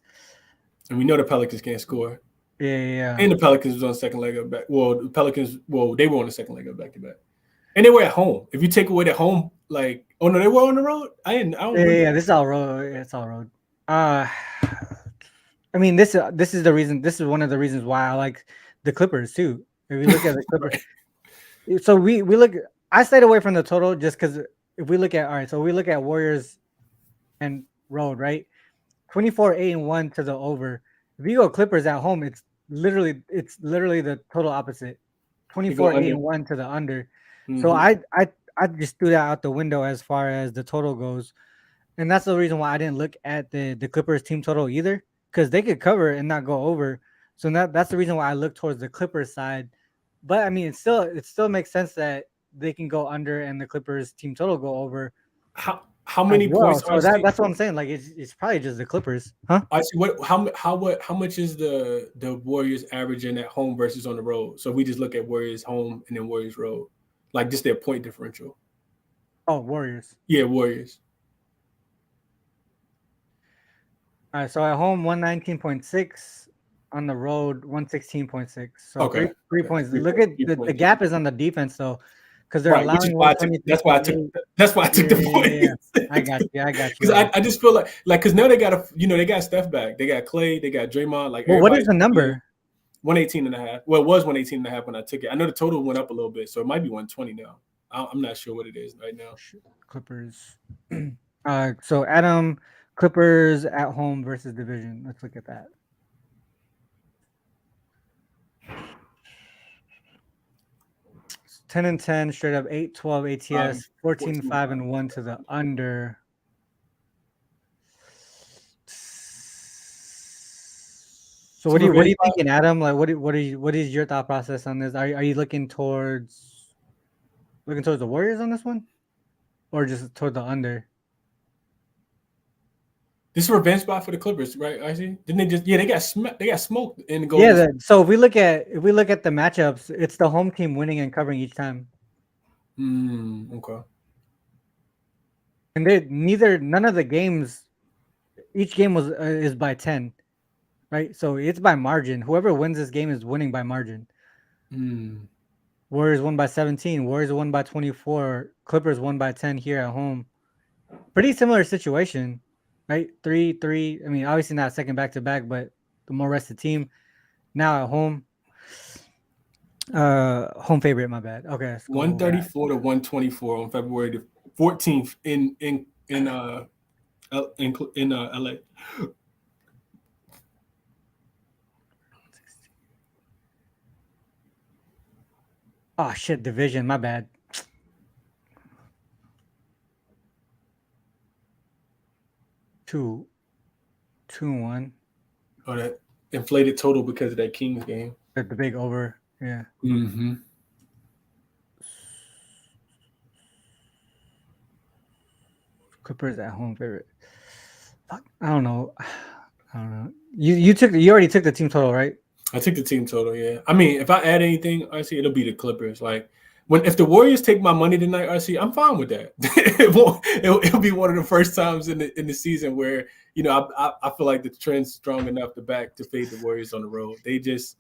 And we know the Pelicans can't score. Yeah. And the Pelicans was on the second leg of back. Well, the Pelicans, they were on the second leg of back to back. And they were at home. If you take away the home, like, oh no, they were on the road. I don't. Yeah. This is all road. It's all road. I mean, this is the reason. This is one of the reasons why I like the Clippers too. If we look at the Clippers, right. So we look. I stayed away from the total just because if we look at so we look at Warriors and road, right? 24-8-1 to the over. If you go Clippers at home, it's literally the total opposite. 24-8-1 to the under. Mm-hmm. So I just threw that out the window as far as the total goes. And that's the reason why I didn't look at the Clippers team total either, because they could cover and not go over. So that's the reason why I look towards the Clippers side. But I mean, it still makes sense that they can go under and the Clippers team total go over. How many points? So that's what I'm saying. Like it's probably just the Clippers, huh? I see. How much is the Warriors averaging at home versus on the road? So if we just look at Warriors home and then Warriors road, like just their point differential. Oh, Warriors. Yeah, Warriors. All right. So at home 119.6, on the road 116.6. So okay. 3 points. Look at the gap is on the defense though. Because they're allowing that's why I took the points. Yeah. I got you. Because I just feel like because now they got they got Steph back. They got Clay. They got Draymond. Like, well, what is the number? 118.5. Well, it was 118.5 when I took it. I know the total went up a little bit, so it might be 120 now. I'm not sure what it is right now. Clippers. So Adam, Clippers at home versus division. Let's look at that. It's 10-10 straight up, 8-12 ATS, 14-5-1 to the under. So what are you thinking, Adam? Like what is your thought process on this? Are you looking towards the Warriors on this one, or just toward the under? This is a revenge spot for the Clippers, right? I see. Didn't they just? Yeah, they got smoked in the Yeah. Golden. So if we look at the matchups, it's the home team winning and covering each time. Okay. And none of the games, each game is by 10, right? So it's by margin. Whoever wins this game is winning by margin. Warriors won by 17. Warriors won by 24. Clippers won by 10 here at home. Pretty similar situation, right? 3-3. I mean, obviously not second back to back, but the more rested team. Now at home. Home favorite, my bad. Okay. 134 to 124 on February the 14th in LA. Oh shit, division, my bad. 2-1. Oh, that inflated total because of that Kings game. The big over, yeah. Clippers at home favorite. Fuck, I don't know. You already took the team total, right? I took the team total. Yeah. I mean, if I add anything, RC, it'll be the Clippers. Like if the Warriors take my money tonight, RC, I'm fine with that. It'll be one of the first times in the season where I feel like the trend's strong enough to fade the Warriors on the road. They just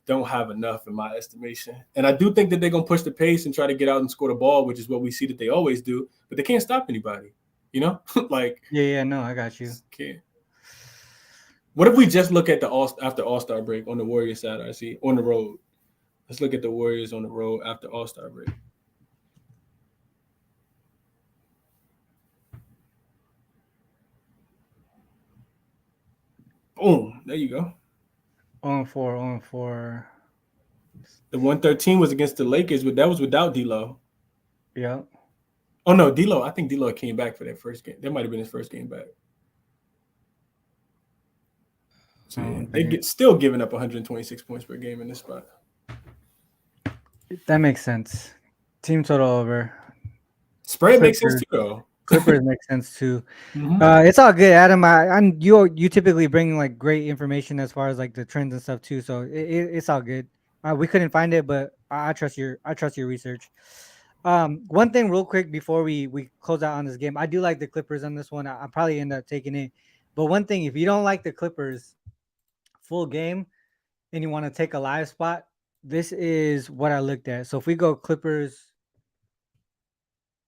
don't have enough in my estimation. And I do think that they're gonna push the pace and try to get out and score the ball, which is what we see that they always do. But they can't stop anybody. Like no, I got you. Can't. What if we just look at after All-Star break on the Warriors side? I see on the road. Let's look at the Warriors on the road after All-Star break. Boom! There you go. 0-4. The 113 was against the Lakers, but that was without D'Lo. Yeah. Oh no, D'Lo. I think D'Lo came back for that first game. That might have been his first game back. So they still giving up 126 points per game in this spot. That makes sense. Team total over. Spread makes sense too, though. Clippers make sense too. It's all good, Adam. You typically bring like great information as far as like the trends and stuff too. So it's all good. We couldn't find it, but I trust your research. One thing real quick before we close out on this game, I do like the Clippers on this one. I'll probably end up taking it. But one thing, if you don't like the Clippers full game and you want to take a live spot, this is what I looked at. So if we go Clippers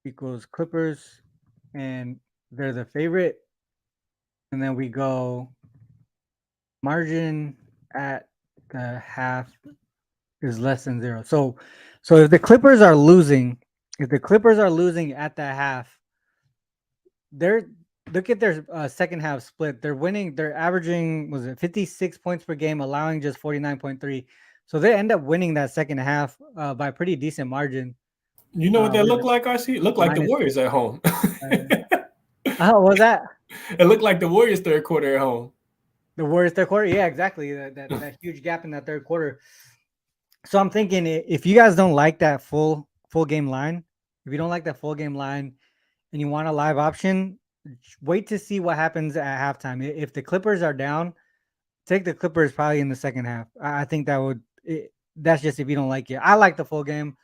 equals Clippers and they're the favorite, and then we go margin at the half is less than 0. So if the Clippers are losing at the half, look at their second half split. They're winning. They're averaging 56 points per game, allowing just 49.3. So they end up winning that second half by a pretty decent margin. You know what that looked like, RC? Looked like the Warriors at home. What was that? It looked like the Warriors third quarter at home. The Warriors third quarter? Yeah, exactly. That huge gap in that third quarter. So I'm thinking if you guys don't like that full game line, if you don't like that full game line and you want a live option, wait to see what happens at halftime. If the Clippers are down, take the Clippers probably in the second half. I think that's just if you don't like it. I like the full game,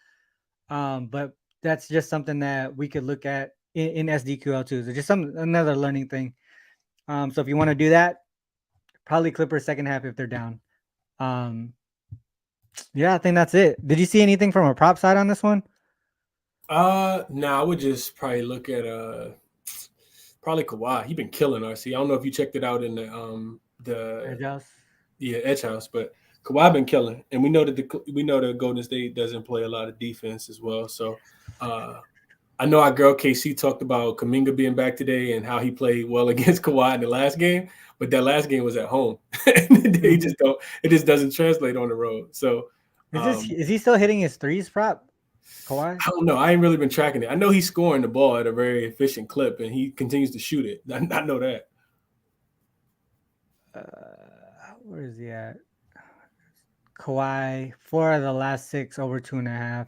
but that's just something that we could look at in SDQL too. So just another learning thing. So if you want to do that, probably Clippers second half if they're down. Yeah, I think that's it. Did you see anything from a prop side on this one? No, I would just probably look at probably Kawhi. He's been killing RC. I don't know if you checked it out in the Edge House. Yeah, Edge House, but Kawhi been killing, and we know that Golden State doesn't play a lot of defense as well. So I know our girl KC talked about Kuminga being back today and how he played well against Kawhi in the last game, but that last game was at home. It just doesn't translate on the road. So is he still hitting his threes prop? Kawhi? I don't know. I ain't really been tracking it. I know he's scoring the ball at a very efficient clip, and he continues to shoot it. I know that. Where is he at? Kawhi, 4 of the last 6 over 2.5.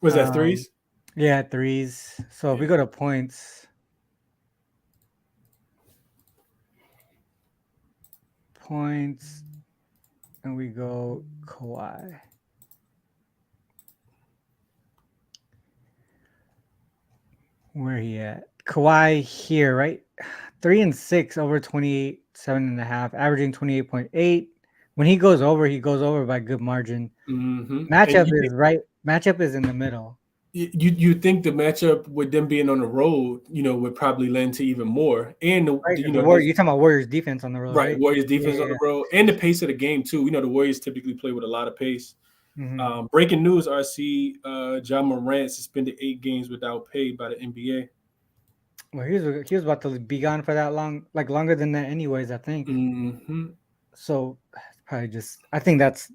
Was that 3s? Yeah, 3s. So if we go to points, points, and we go Kawhi. Where he at? Kawhi here, right? 3 and 6 over 28, 7.5, averaging 28.8. When he goes over by good margin. Matchup is right. Matchup is in the middle. You think the matchup with them being on the road, would probably lend to even more. And you're talking about Warriors defense on the road, right? Warriors defense on the road, and the pace of the game too. The Warriors typically play with a lot of pace. Mm-hmm. Breaking news: RC Ja Morant suspended 8 games without pay by the NBA. Well, he was about to be gone for that long, like longer than that, anyways. I think. Mm-hmm. So probably just. I think that's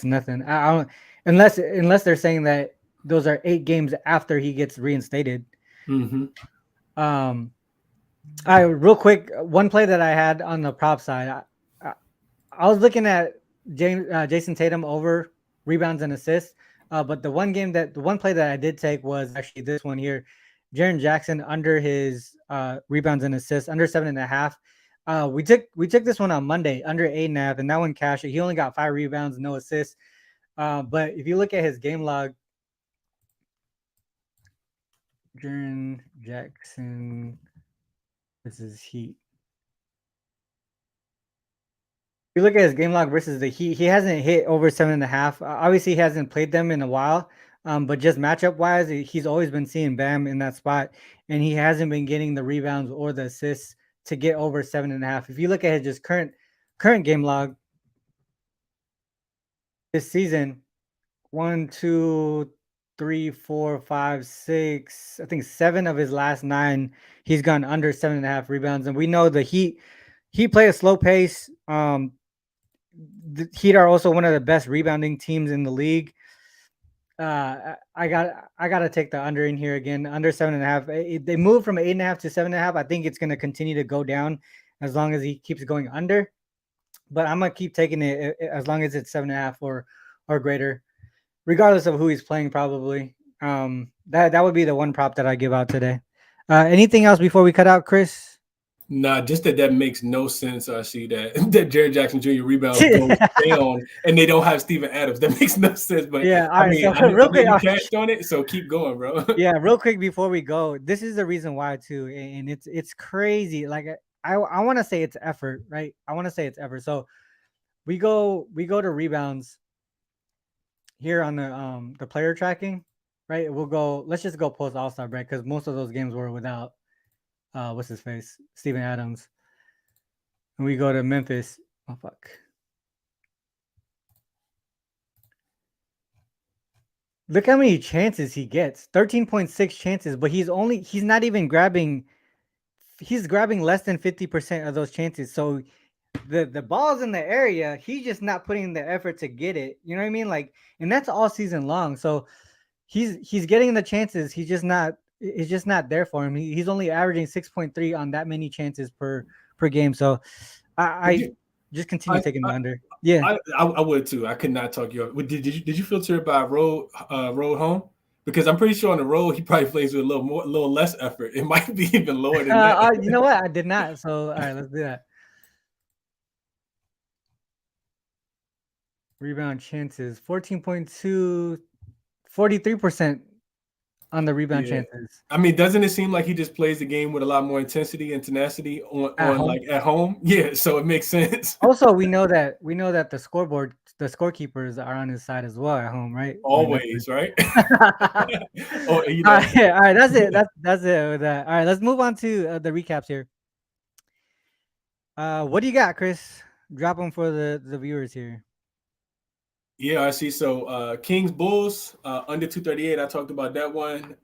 nothing. I don't unless they're saying that those are 8 games after he gets reinstated. Mm-hmm. Real quick, one play that I had on the prop side. I was looking at Jason Tatum over rebounds and assists. But the one play that I did take was actually this one here. Jaren Jackson under his rebounds and assists, under 7.5. We took this one on Monday, under 8.5, and that one cashed. He only got 5 rebounds, no assists. But if you look at his game log, Jaren Jackson, this is Heat. You look at his game log versus the Heat, he hasn't hit over 7.5. Obviously, he hasn't played them in a while, but just matchup wise, he's always been seeing Bam in that spot, and he hasn't been getting the rebounds or the assists to get over 7.5. If you look at his just current game log this season, 1, 2, 3, 4, 5, 6, I think 7 of his last 9, he's gone under 7.5 rebounds, and we know the Heat play a slow pace. The Heat are also one of the best rebounding teams in the league. I gotta take the under in here again, under 7.5. They moved from 8.5 to 7.5. I think it's gonna continue to go down as long as he keeps going under. But I'm gonna keep taking it as long as it's 7.5 or greater, regardless of who he's playing. Probably. That would be the one prop that I give out today. Anything else before we cut out, Chris? Nah, just that makes no sense. I see that Jaren Jackson Jr. rebounds go down, and they don't have Steven Adams. That makes no sense. But yeah, I mean, I know you cashed on it, so keep going, bro. Yeah, real quick before we go, this is the reason why too, and it's crazy. Like I want to say it's effort, right? I want to say it's effort. So we go to rebounds here on the player tracking, right? Let's just go post All-Star break because most of those games were without what's his face, Steven Adams. And we go to Memphis. Oh fuck. Look how many chances he gets. 13.6 chances, but he's grabbing less than 50% of those chances. So the ball's in the area, he's just not putting the effort to get it. You know what I mean? Like, and that's all season long. So he's getting the chances. It's just not there for him. He's only averaging 6.3 on that many chances per game. So I just continue taking the under. Yeah, I would too. I could not talk you up. Did you filter it by road home? Because I'm pretty sure on the road he probably plays with a little less effort. It might be even lower than that. You know what? I did not. So all right, let's do that. Rebound chances 14.2, 43% on the rebound chances. I mean, doesn't it seem like he just plays the game with a lot more intensity and tenacity at home? Yeah, so it makes sense. Also, we know that the scorekeepers are on his side as well at home, right? Always, right? All right, that's it. That's it with that. All right, let's move on to the recaps here. What do you got, Chris? Drop them for the viewers here. Yeah, I see. So Kings Bulls under 238. I talked about that one.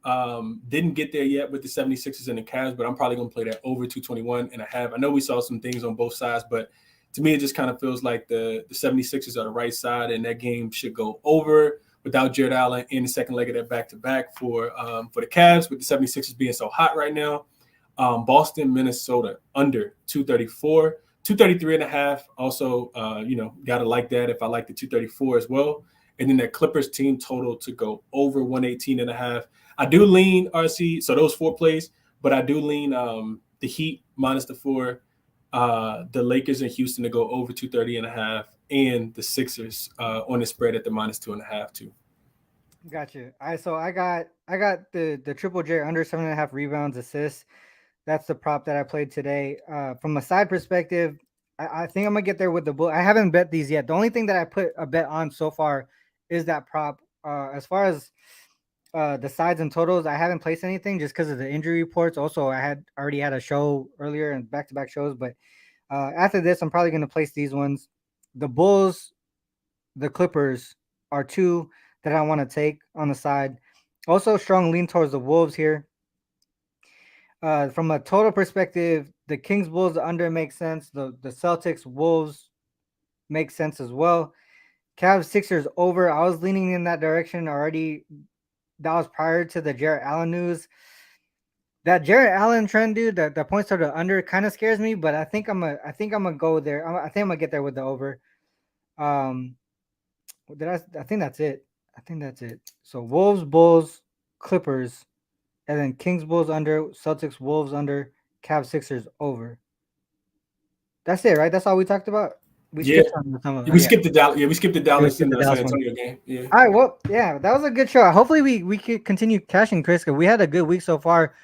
Didn't get there yet with the 76ers and the Cavs, but I'm probably going to play that over 221.5. I know we saw some things on both sides, but to me, it just kind of feels like the 76ers are the right side, and that game should go over without Jared Allen in the second leg of that back-to-back for the Cavs, with the 76ers being so hot right now. Boston, Minnesota under 234. 233.5. Also, gotta like that if I like the 234 as well. And then that Clippers team total to go over 118.5. I do lean RC, so those 4 plays, but I do lean the Heat minus the 4, the Lakers in Houston to go over 230.5, and the Sixers on the spread at the -2.5 too. Gotcha. I got the Triple J under 7.5 rebounds, assists. That's the prop that I played today. From a side perspective, I think I'm gonna get there with the bull. I haven't bet these yet. The only thing that I put a bet on so far is that prop. As far as the sides and totals, I haven't placed anything just because of the injury reports. Also, I had already had a show earlier and back-to-back shows, but after this, I'm probably gonna place these ones. The Bulls, the Clippers are two that I want to take on the side. Also, strong lean towards the Wolves here. From a total perspective, the Kings Bulls under makes sense. The Celtics Wolves makes sense as well. Cavs Sixers over. I was leaning in that direction already. That was prior to the Jarrett Allen news. That Jarrett Allen trend, dude, that points to the under kind of scares me, but I think I'm gonna go there. I think I'm gonna get there with the over. Um, I think that's it. I think that's it. So Wolves, Bulls, Clippers, and then Kings Bulls under, Celtics Wolves under, Cavs Sixers over. That's it, right? That's all we talked about. We Yeah, skipped some of we yeah. skipped the Dallas. Yeah, we skipped the We Dallas skipped and the the San Dallas one. Antonio game. Yeah. All right, well, yeah, that was a good show. Hopefully, we could continue cashing, Chris, because we had a good week so far,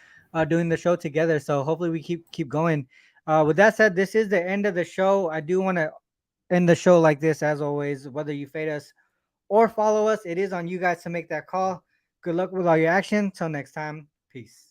doing the show together. So hopefully, we keep going. With that said, this is the end of the show. I do want to end the show like this, as always. Whether you fade us or follow us, it is on you guys to make that call. Good luck with all your action. Till next time, peace.